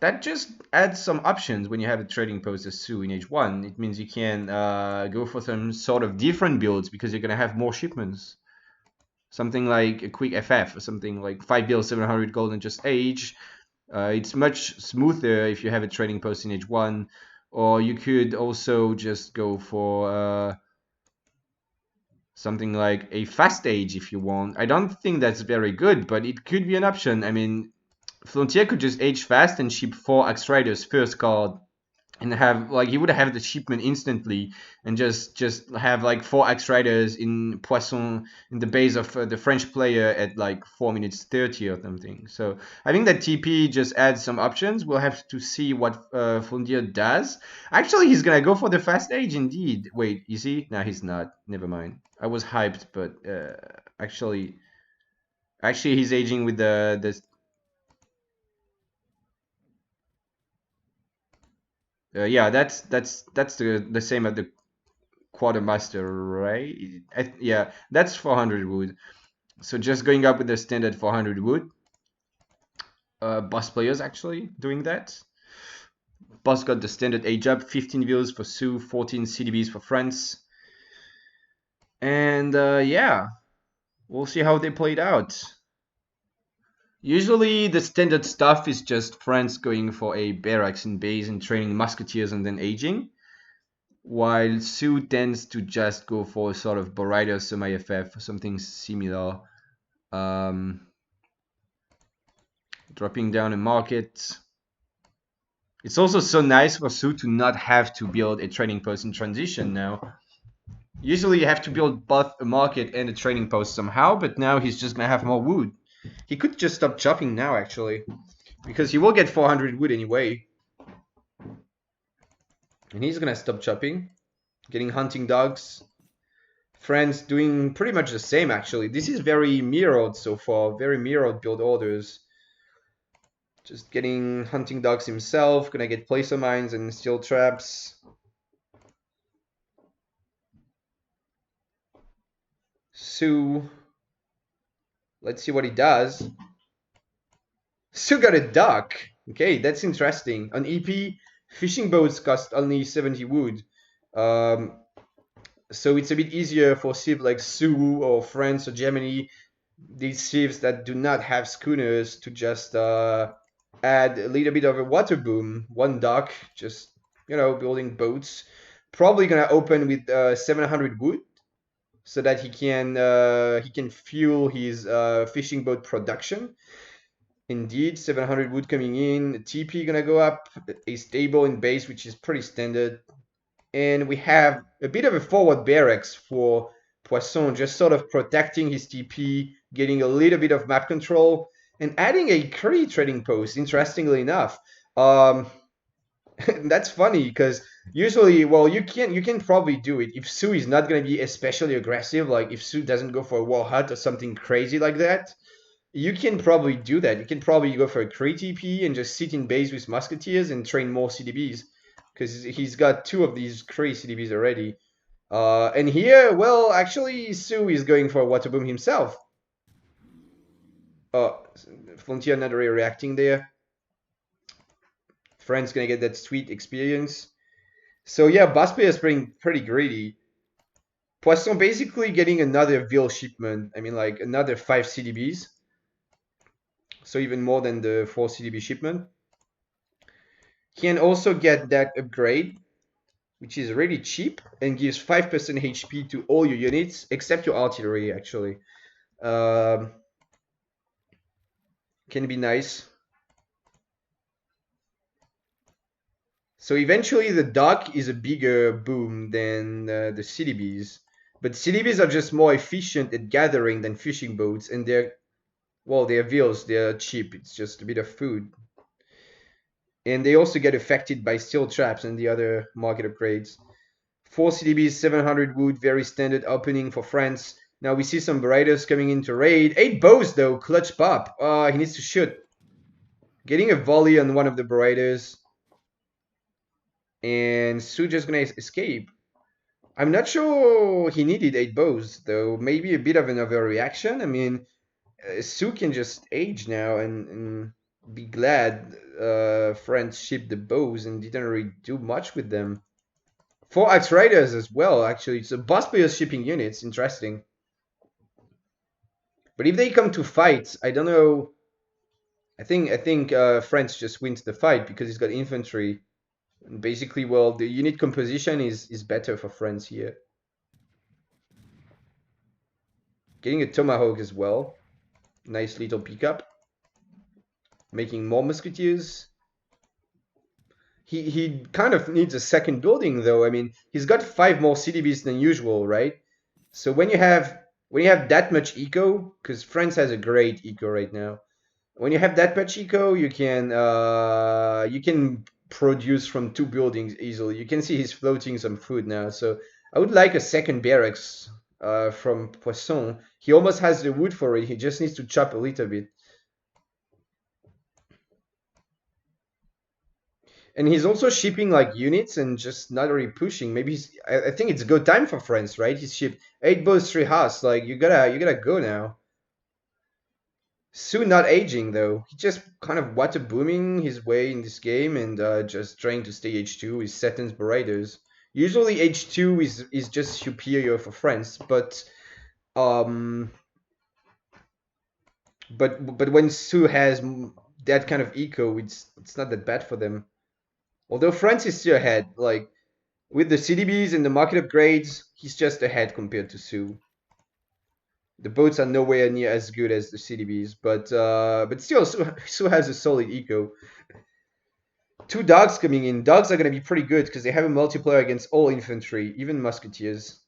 that just adds some options when you have a trading post as Sue in H1. It means you can go for some sort of different builds because you're gonna have more shipments. Something like a quick FF or something like 5 bills, 700 gold, and just age. It's much smoother if you have a trading post in H1, or you could also just go for something like a fast age if you want. I don't think that's very good, but it could be an option. I mean, Flontier could just age fast and ship 4 Axe Riders first card, and have like he would have the shipment instantly, and just have like 4 Axe Riders in Poisson in the base of the French player at like 4 minutes 30 or something. So I think that TP just adds some options. We'll have to see what Flontier does. Actually, he's gonna go for the fast age indeed. Wait, is he? No, he's not. Never mind. I was hyped, but actually he's aging with the yeah, that's the same as the quartermaster, right? Yeah, that's 400 wood. So just going up with the standard 400 wood. Boss players actually doing that. Boss got the standard age up, 15 views for Sue, 14 CDBs for France. And yeah, we'll see how they played out. Usually the standard stuff is just France going for a barracks in base and training musketeers and then aging, while Sue tends to just go for a sort of Borrider semi-FF or something similar. dropping down a market. It's also so nice for Su to not have to build a trading post in transition now. Usually you have to build both a market and a trading post somehow, but now he's just gonna have more wood. He could just stop chopping now, actually, because he will get 400 wood anyway. And he's gonna stop chopping, getting hunting dogs. Friends doing pretty much the same, actually. This is very mirrored so far, very mirrored build orders. Just getting hunting dogs himself, gonna get placer mines and steel traps. Su, let's see what he does. Su got a duck. Okay, that's interesting. On EP, fishing boats cost only 70 wood. So it's a bit easier for civ like Su or France or Germany, these civs that do not have schooners, to just add a little bit of a water boom. One dock, just, you know, building boats. Probably gonna open with 700 wood, so that he can fuel his fishing boat production. Indeed, 700 wood coming in. TP gonna go up. A stable in base, which is pretty standard. And we have a bit of a forward barracks for Poisson, just sort of protecting his TP, getting a little bit of map control, and adding a Cree trading post, interestingly enough. That's funny, because usually, well, you can probably do it if Su is not going to be especially aggressive, like if Su doesn't go for a wall hut or something crazy like that. You can probably do that. You can probably go for a Cree TP and just sit in base with musketeers and train more CDBs, because he's got 2 of these Cree CDBs already. And here, well, actually, Su is going for a water boom himself. Flontier not really reacting there. Friend's gonna get that sweet experience. So yeah, boss player is pretty greedy. Poisson basically getting another Ville shipment. I mean, like another 5 CDBs. So even more than the 4 CDB shipment. Can also get that upgrade, which is really cheap and gives 5% HP to all your units, except your artillery, actually. Can be nice. So eventually the dock is a bigger boom than the CDBs. But CDBs are just more efficient at gathering than fishing boats, and they're vills, they're cheap. It's just a bit of food. And they also get affected by steel traps and the other market upgrades. 4 CDBs, 700 wood, very standard opening for France. Now we see some Berators coming into raid. 8 bows though, clutch pop. He needs to shoot. Getting a volley on one of the Berators. And Su just gonna escape. I'm not sure he needed 8 bows though. Maybe a bit of an overreaction. I mean, Su can just age now and be glad France shipped the bows and didn't really do much with them. 4 Outriders as well, actually. So boss players shipping units, interesting. But if they come to fight, I don't know. I think France just wins the fight because he's got infantry. And basically, well, the unit composition is better for France here. Getting a Tomahawk as well. Nice little pickup. Making more musketeers. He kind of needs a second building though. I mean, he's got 5 more CDBs than usual, right? So when you have that much eco, because France has a great eco right now. When you have that much eco, you can produce from 2 buildings easily. You can see he's floating some food now. So I would like a second barracks from Poisson. He almost has the wood for it. He just needs to chop a little bit. And he's also shipping like units and just not really pushing. Maybe I think it's good time for France, right? He's shipped 8 bows, 3 Haas. Like you gotta go now. Soon not aging though. He just kind of water booming his way in this game and just trying to stay H2 with Satan's Berators. Usually H2 is just superior for France, but when Su has that kind of eco, it's not that bad for them. Although France is still ahead, like with the CDBs and the market upgrades, he's just ahead compared to Su. The boats are nowhere near as good as the CDBs, but still, Su has a solid eco. 2 dogs coming in. Dogs are going to be pretty good because they have a multiplayer against all infantry, even musketeers.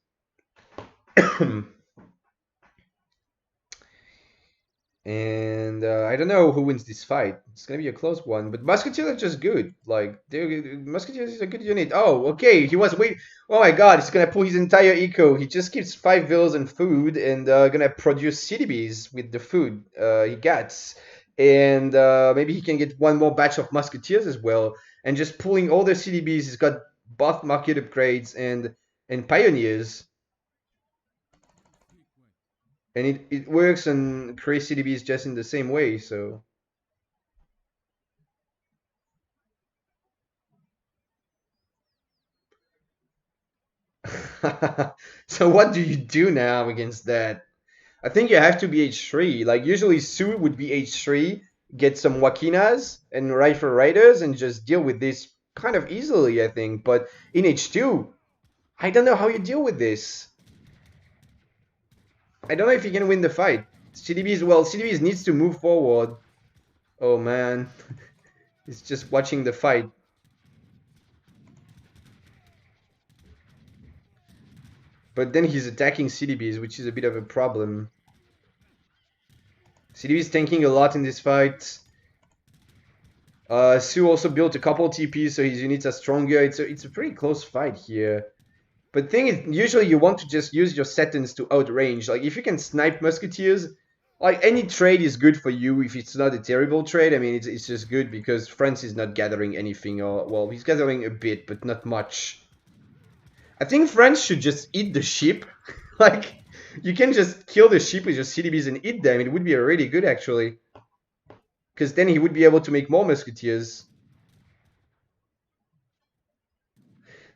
And I don't know who wins this fight. It's gonna be a close one, but Musketeers are just good. Like, Musketeers is a good unit. Oh, okay. He was wait. Oh my God, he's gonna pull his entire eco. He just keeps 5 vills and food, and gonna produce CDBs with the food he gets, and maybe he can get one more batch of Musketeers as well. And just pulling all the CDBs, he's got both market upgrades and pioneers. And it works and creates CDBs just in the same way, so. So what do you do now against that? I think you have to be H3. Like, usually Su would be H3, get some Wakinas and Rifle Riders and just deal with this kind of easily, I think. But in H2, I don't know how you deal with this. I don't know if you can win the fight. CDBs needs to move forward. Oh man. He's just watching the fight. But then he's attacking CDBs, which is a bit of a problem. CDBs tanking a lot in this fight. Su also built a couple TPs, so his units are stronger. It's a pretty close fight here. But the thing is, usually you want to just use your settings to outrange. Like, if you can snipe musketeers, like, any trade is good for you if it's not a terrible trade. I mean, it's just good because France is not gathering anything, or, well, he's gathering a bit, but not much. I think France should just eat the ship. Like, you can just kill the ship with your CDBs and eat them. It would be really good, actually. Because then he would be able to make more musketeers.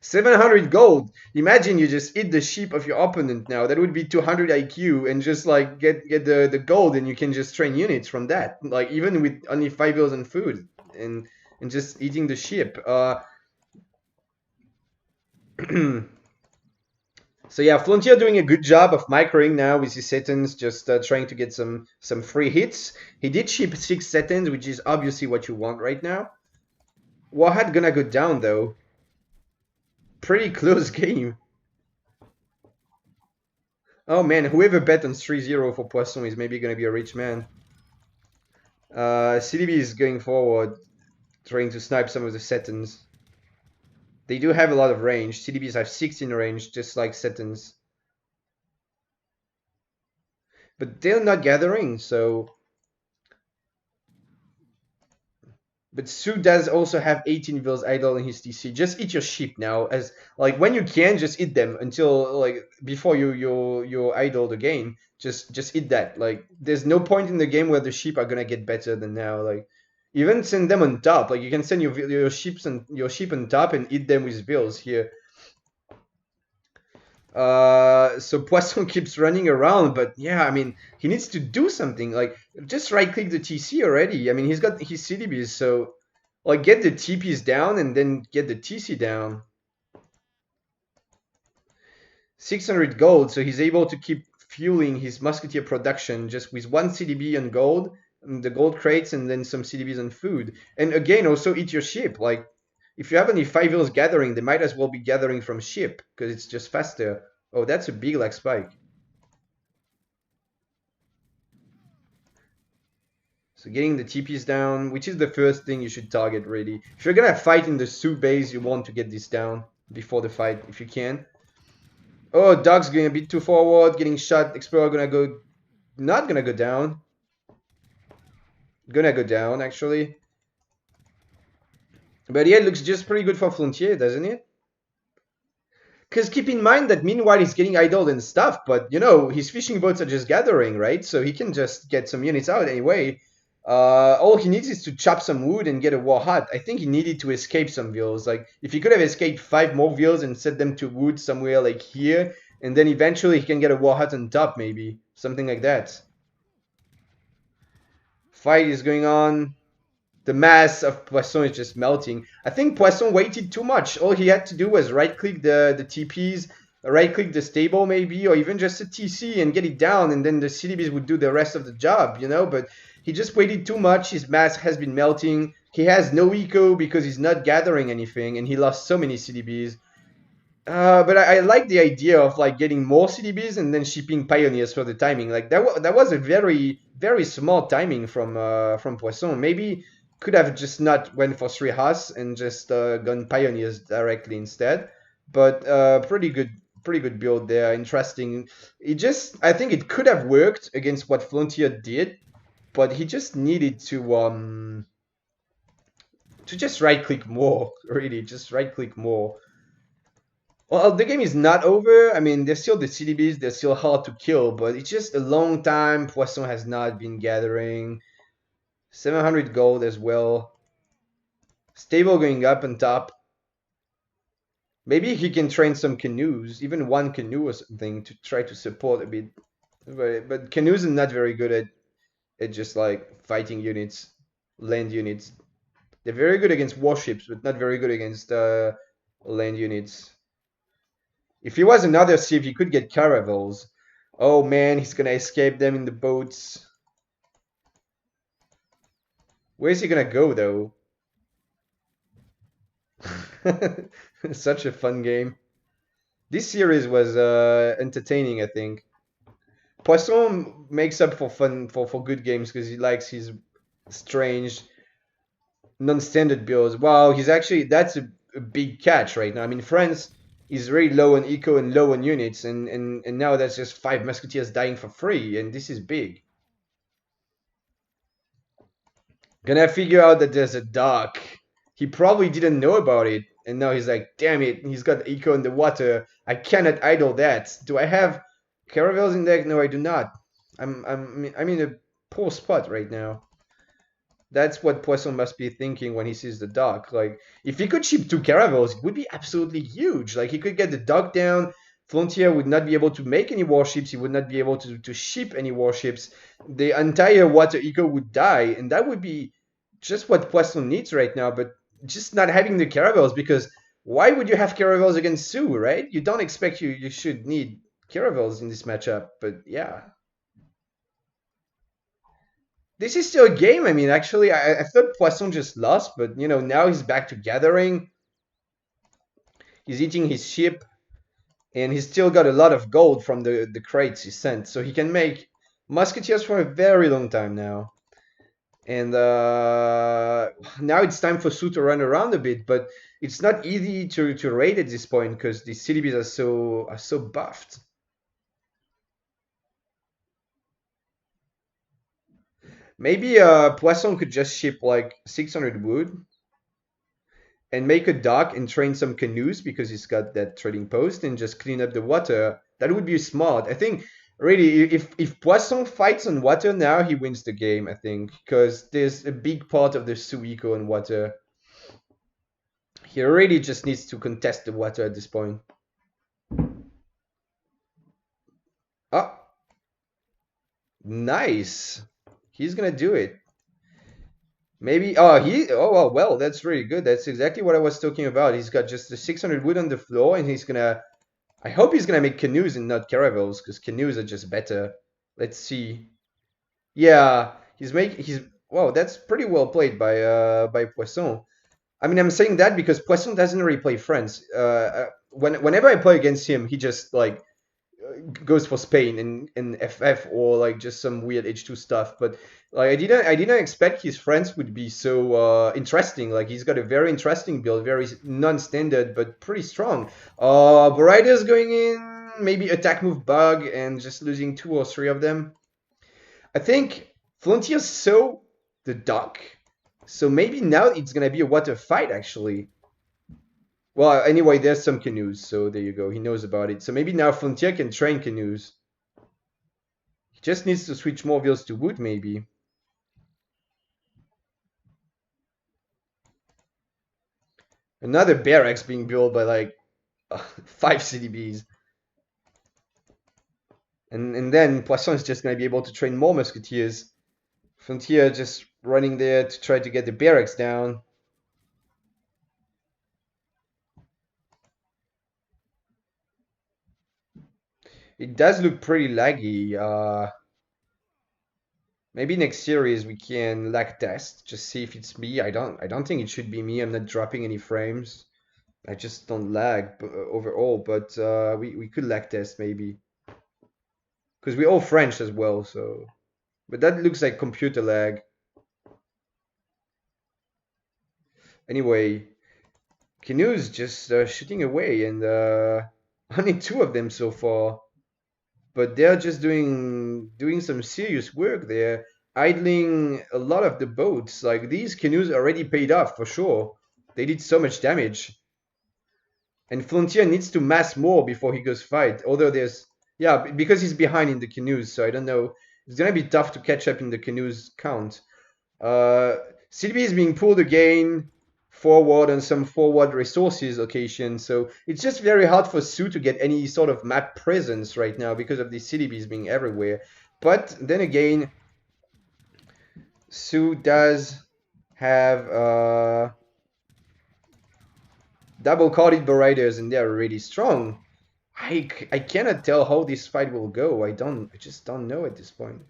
700 gold. Imagine you just eat the ship of your opponent now. That would be 200 IQ and just like get the gold, and you can just train units from that. Like, even with only 5 bills and food and just eating the ship. So yeah, Flontier doing a good job of microing now with his Satans, just trying to get some free hits. He did ship 6 Satans, which is obviously what you want right now. Wahad gonna go down though. Pretty close game. Oh man, whoever bet on 3-0 for Poisson is maybe gonna be a rich man. CDB is going forward, trying to snipe some of the Satans. They do have a lot of range. CDBs have 16 range, just like Satans. But they're not gathering, so. But Su does also have 18 vills idle in his TC. Just eat your sheep now, as like when you can, just eat them until like before you idle the game. Just eat that. Like, there's no point in the game where the sheep are gonna get better than now. Like, even send them on top. Like, you can send your sheep on top and eat them with vills here. So Poisson keeps running around, but yeah, I mean, he needs to do something. Like, just right click the TC already. I mean, he's got his CDBs, so like, get the TPs down and then get the TC down. 600 gold, so he's able to keep fueling his musketeer production just with 1 CDB on gold, and the gold crates, and then some CDBs on food. And again, also eat your ship. Like, if you have any 5 vills gathering, they might as well be gathering from ship, because it's just faster. Oh, that's a big lag spike. So getting the TPs down, which is the first thing you should target, really. If you're gonna fight in the Su base, you want to get this down before the fight, if you can. Oh, Dog's going a bit too forward, getting shot. Explorer gonna go... Not gonna go down. Gonna go down, actually. But yeah, it looks just pretty good for Flontier, doesn't it? Because keep in mind that meanwhile he's getting idled and stuff, but you know, his fishing boats are just gathering, right? So he can just get some units out anyway. All he needs is to chop some wood and get a war hut. I think he needed to escape some vills. Like, if he could have escaped 5 more vills and set them to wood somewhere like here, and then eventually he can get a war hut on top, maybe. Something like that. Fight is going on. The mass of Poisson is just melting. I think Poisson waited too much. All he had to do was right-click the TPs, right-click the stable maybe, or even just a TC and get it down, and then the CDBs would do the rest of the job, you know? But he just waited too much. His mask has been melting. He has no eco because he's not gathering anything, and he lost so many CDBs. But I like the idea of like getting more CDBs and then shipping pioneers for the timing. Like that was a very smart timing from Poisson. Maybe could have just not went for 3 Haas and just gone pioneers directly instead. But pretty good build there. Interesting. I think it could have worked against what Flontier did, but he just needed to just right click more. Really, just right click more. Well, the game is not over. I mean, there's still the CDBs, they're still hard to kill, but it's just a long time Poisson has not been gathering. 700 gold as well. Stable going up on top. Maybe he can train some canoes, even one canoe or something, to try to support a bit. But canoes are not very good at just like fighting units, land units. They're very good against warships, but not very good against land units. If he was another Civ, he could get caravels. Oh man, he's gonna escape them in the boats. Where's he gonna go though? Such a fun game. This series was entertaining, I think. Poisson makes up for fun for good games because he likes his strange non-standard builds. Wow, that's a big catch right now. I mean, France is very low on eco and low on units, and now that's just 5 musketeers dying for free, and this is big. Gonna figure out that there's a dock. He probably didn't know about it, and now he's like, damn it, he's got eco in the water. I cannot idle that. Do I have caravels in deck? No, I do not. I'm in a poor spot right now. That's what Poisson must be thinking when he sees the dock. Like, if he could ship 2 caravels, it would be absolutely huge. Like, he could get the dock down. Flontier would not be able to make any warships. He would not be able to ship any warships. The entire water eco would die, and that would be just what Poisson needs right now. But just not having the caravels, because why would you have caravels against Sioux, right? You don't expect you should need caravels in this matchup, but yeah. This is still a game. I mean, actually, I thought Poisson just lost, but you know, now he's back to gathering. He's eating his ship, and he's still got a lot of gold from the crates he sent, so he can make musketeers for a very long time now. And now it's time for Su to run around a bit, but it's not easy to raid at this point because the CDBs are so buffed. Maybe Poisson could just ship like 600 wood and make a dock and train some canoes because he's got that trading post and just clean up the water. That would be smart. I think really if Poisson fights on water now, he wins the game, I think, because there's a big part of the Sioux eco on water. He really just needs to contest the water at this point. Ah, nice. He's gonna do it. Maybe, well, that's really good. That's exactly what I was talking about. He's got just the 600 wood on the floor, and I hope he's gonna make canoes and not caravels, because canoes are just better. Let's see. Yeah, wow, that's pretty well played by Poisson. I mean, I'm saying that because Poisson doesn't really play France. Whenever I play against him, he just like goes for Spain and FF or like just some weird H2 stuff. But like I didn't expect his friends would be so interesting. Like he's got a very interesting build, very non-standard but pretty strong. Varieties going in, maybe attack move bug and just losing 2 or 3 of them. I think Flontier saw the dock, so maybe now it's gonna be a water fight actually. Well, anyway, there's some canoes, so there you go. He knows about it. So maybe now Flontier can train canoes. He just needs to switch more wheels to wood, maybe. Another barracks being built by like 5 CDBs. And then Poisson is just going to be able to train more musketeers. Flontier just running there to try to get the barracks down. It does look pretty laggy. Maybe next series we can lag test, just see if it's me. I don't think it should be me. I'm not dropping any frames. I just don't lag overall, but we could lag test maybe. Because we're all French as well, so. But that looks like computer lag. Anyway, Canoes just shooting away, and only 2 of them so far. But they're just doing some serious work there, idling a lot of the boats. Like these canoes already paid off for sure. They did so much damage. And Flontier needs to mass more before he goes fight. Although because he's behind in the canoes, so I don't know. It's gonna be tough to catch up in the canoes count. CDB is being pulled again forward on some forward resources location, so it's just very hard for Sue to get any sort of map presence right now because of these CDBs being everywhere. But then again, Sue does have double-carded Bariders, and they're really strong. I cannot tell how this fight will go. I just don't know at this point.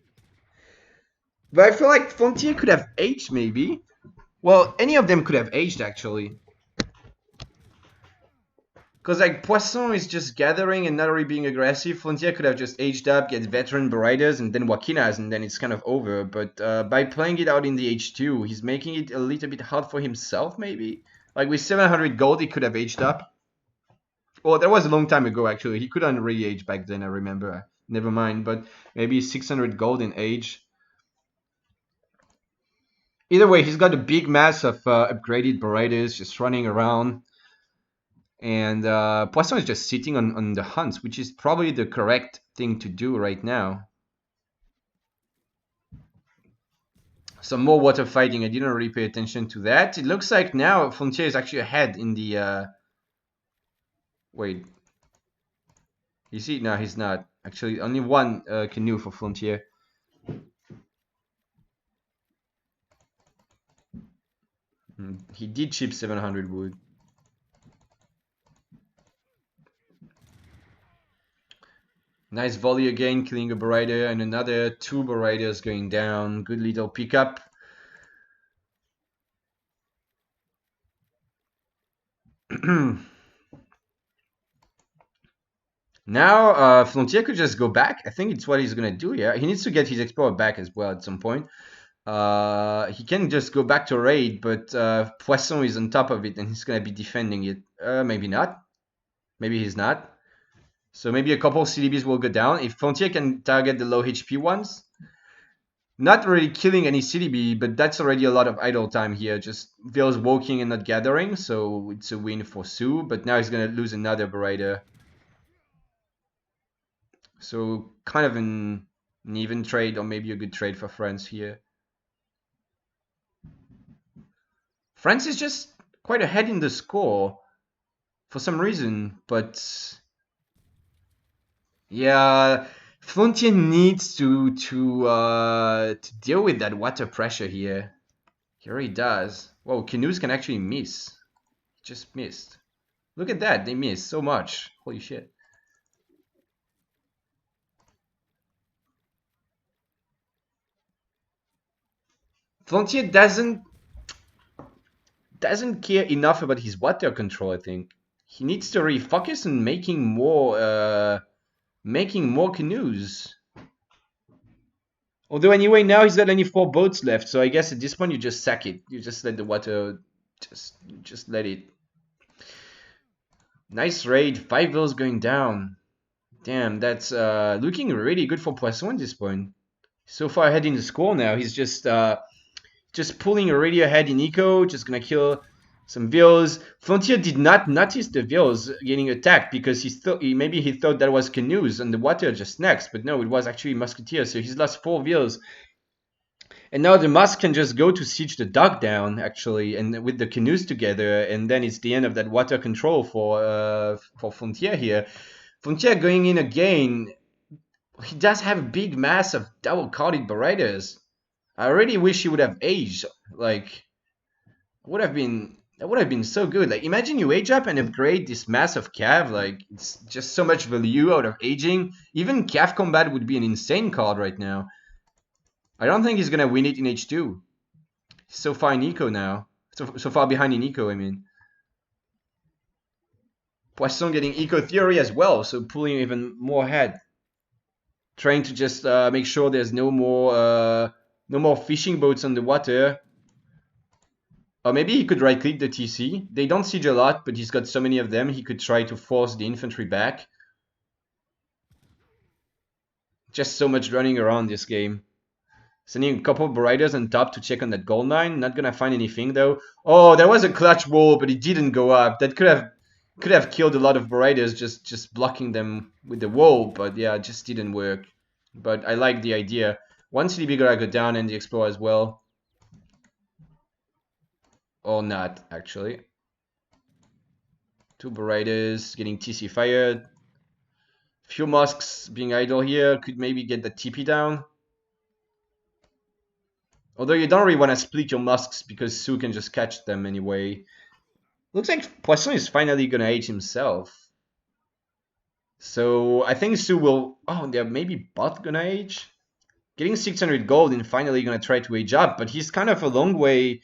But I feel like Flontier could have aged, maybe. Well, any of them could have aged, actually. Because, like, Poisson is just gathering and not really being aggressive. Flontier could have just aged up, get veteran Bariders, and then Wakinas, and then it's kind of over. But by playing it out in the H2, he's making it a little bit hard for himself, maybe? Like, with 700 gold, he could have aged up. Well, that was a long time ago, actually. He couldn't really age back then, I remember. Never mind, but maybe 600 gold in age. Either way, he's got a big mass of upgraded Bariders just running around. And Poisson is just sitting on the hunts, which is probably the correct thing to do right now. Some more water fighting. I didn't really pay attention to that. It looks like now Flontier is actually ahead in the... Wait. You see? No, he's not. Actually, only 1 canoe for Flontier. He did chip 700 wood. Nice volley again, killing a Barider, and another 2 Bariders going down. Good little pickup. Now, Flontier could just go back. I think it's what he's going to do here. He needs to get his Explorer back as well at some point. He can just go back to raid, but Poisson is on top of it and he's going to be defending it. Maybe not. Maybe he's not. So maybe a couple CDBs will go down. If Flontier can target the low HP ones, not really killing any CDB, but that's already a lot of idle time here. Just Vils walking and not gathering, so it's a win for Sue. But now he's going to lose another Barider. So kind of an even trade, or maybe a good trade for France here. France is just quite ahead in the score for some reason, but yeah, Flontier needs to deal with that water pressure here. He already does. Whoa, canoes can actually miss. Just missed. Look at that, they missed so much. Holy shit. Flontier doesn't care enough about his water control, I think. He needs to refocus on making more canoes. Although anyway, now he's got only 4 boats left, so I guess at this point you just sack it. You just let the water, just let it. Nice raid, 5 Vils going down. Damn, that's looking really good for Poisson at this point. So far ahead in the score now, he's just pulling already ahead in eco, just gonna kill some Vils. Flontier did not notice the Vils getting attacked because maybe he thought that was canoes on the water just next, but no, it was actually musketeers. So he's lost 4 Vils, and now the Musk can just go to siege the dock down actually, and with the canoes together, and then it's the end of that water control for Flontier here. Flontier going in again. He does have a big mass of double-carded Bariders. I really wish he would have aged. Like, would have been That would have been so good. Like, imagine you age up and upgrade this massive cav. Like, it's just so much value out of aging. Even cav combat would be an insane card right now. I don't think he's gonna win it in H2. He's so far in eco now. So far behind in eco, I mean. Poisson getting eco theory as well, so pulling even more ahead. Trying to just make sure there's no more fishing boats on the water. Or maybe he could right-click the TC. They don't siege a lot, but he's got so many of them, he could try to force the infantry back. Just so much running around this game. Sending a couple of Bariders on top to check on that gold mine. Not gonna find anything though. Oh, there was a clutch wall, but it didn't go up. That could have killed a lot of Bariders just blocking them with the wall, but yeah, it just didn't work. But I like the idea. One CDB gotta go down and the Explorer as well. Or not, actually. 2 Bariders getting TC fired. Few mosques being idle here. Could maybe get the TP down. Although you don't really want to split your mosques because Su can just catch them anyway. Looks like Poisson is finally gonna age himself. So I think Su will... Oh, they're maybe both gonna age? Getting 600 gold and finally gonna try to age up, but he's kind of a long way...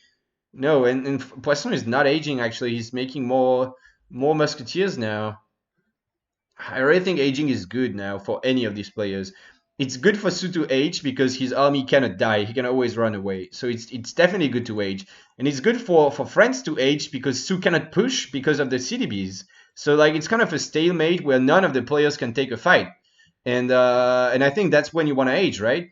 No, and Poisson is not aging actually. He's making more musketeers now. I really think aging is good now for any of these players. It's good for Su to age because his army cannot die. He can always run away. So it's definitely good to age. And it's good for France to age because Su cannot push because of the CDBs. So like it's kind of a stalemate where none of the players can take a fight. And I think that's when you want to age, right?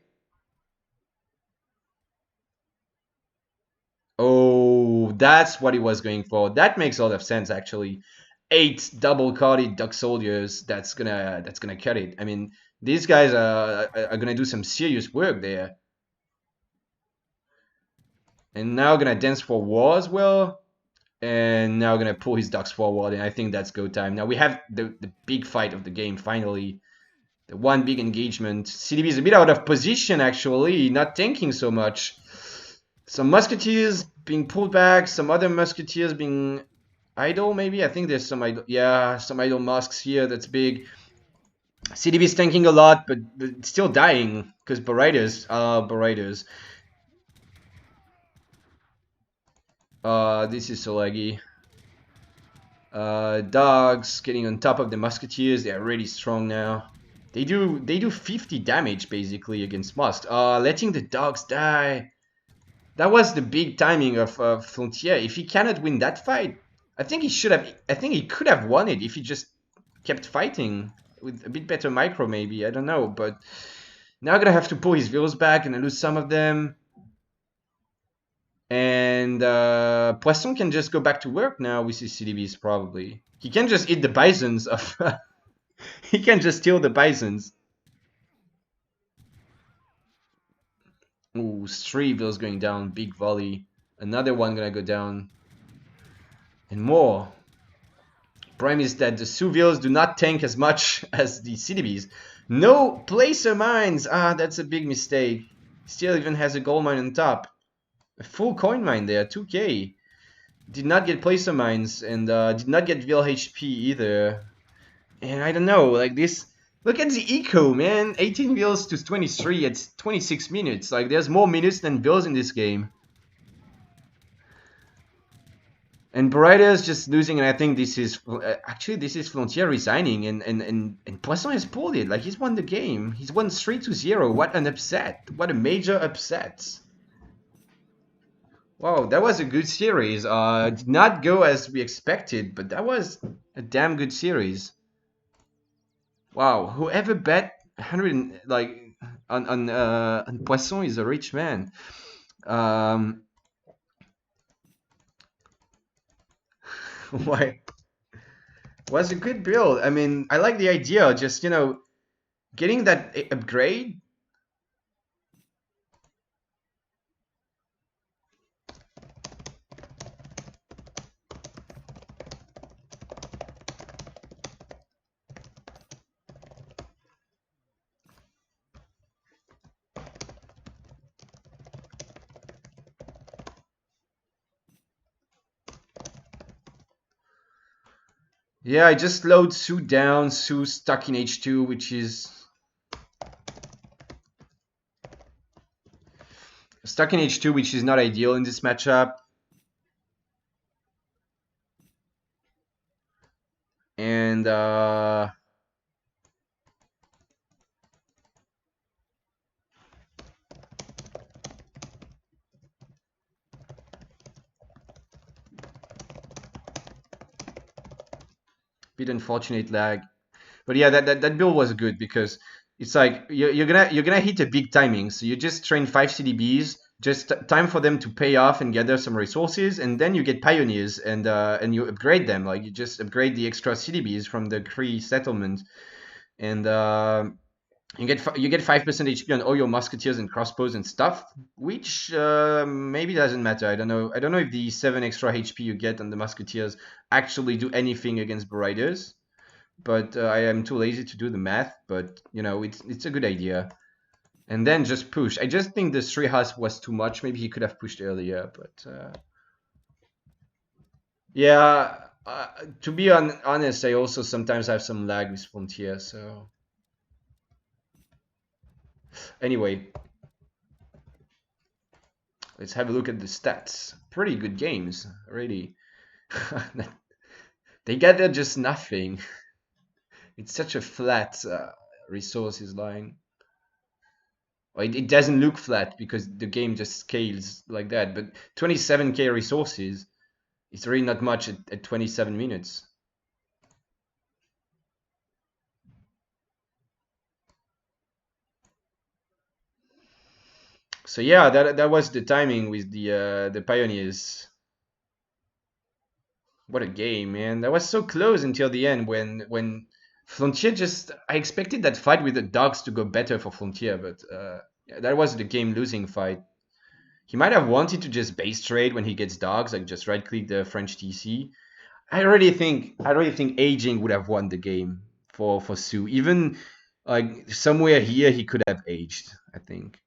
Oh, that's what he was going for. That makes a lot of sense actually. 8 double-carded duck soldiers. That's gonna cut it. I mean, these guys are gonna do some serious work there. And now gonna dance for war as well. And now gonna pull his ducks forward. And I think that's go time. Now we have the big fight of the game finally. The one big engagement. CDB is a bit out of position actually, not tanking so much. Some musketeers being pulled back. Some other musketeers being idle maybe. I think there's some idle. Yeah, some idle mosques here. That's big. CDB is tanking a lot, but still dying because Bariders are Bariders. This is so laggy. Dogs getting on top of the musketeers. They are really strong now. They do 50 damage basically against Musk. Letting the dogs die. That was the big timing of Flontier. If he cannot win that fight, I think he should have. I think he could have won it if he just kept fighting with a bit better micro, maybe. I don't know, but now gonna have to pull his villas back and lose some of them. And Poisson can just go back to work now with his CDBs, probably. He can just eat the bisons of... he can just steal the bisons. Ooh, 3 villas going down, big volley. Another one gonna go down. And more. Prime is that the Suvilles do not tank as much as the CDBs. No placer mines! Ah, that's a big mistake. Still even has a gold mine on top. A full coin mine there, 2k. Did not get placer mines and did not get Vil HP either. And I don't know, like this... Look at the eco, man. 18 Vils to 23, it's 26 minutes. Like, there's more minutes than Vils in this game. And Barida is just losing, and I think this is... Actually, this is Flontier resigning, and Poisson has pulled it. Like, he's won the game. He's won 3-0. What an upset. What a major upset. Wow, that was a good series. Did not go as we expected, but that was a damn good series. Wow, whoever bet 100 like on Poisson is a rich man. Why? Was a good build. I mean, I like the idea. Just getting that upgrade. Yeah, I just slowed Su down. Su stuck in H2, which is not ideal in this matchup. And bit unfortunate lag. But yeah, that build was good because it's like you're gonna hit a big timing. So you just train 5 CDBs, just time for them to pay off and gather some resources, and then you get pioneers and you upgrade them. Like you just upgrade the extra CDBs from the Cree settlement, and you get 5% HP on all your musketeers and crossbows and stuff, which maybe doesn't matter. I don't know. I don't know if the 7 extra HP you get on the musketeers actually do anything against Bariders, but I am too lazy to do the math. But you know, it's a good idea. And then just push. I just think the 3 house was too much. Maybe he could have pushed earlier, but yeah. To be honest, I also sometimes have some lag with Flontier. So anyway, let's have a look at the stats. Pretty good games, really. They gather just nothing. It's such a flat resources line. Well, it doesn't look flat because the game just scales like that. But 27k resources, it's really not much at 27 minutes. So yeah, that was the timing with the pioneers. What a game, man! That was so close until the end when Flontier just. I expected that fight with the dogs to go better for Flontier, but yeah, that was the game-losing fight. He might have wanted to just base trade when he gets dogs, like just right-click the French TC. I really think aging would have won the game for Su. Even like somewhere here he could have aged, I think.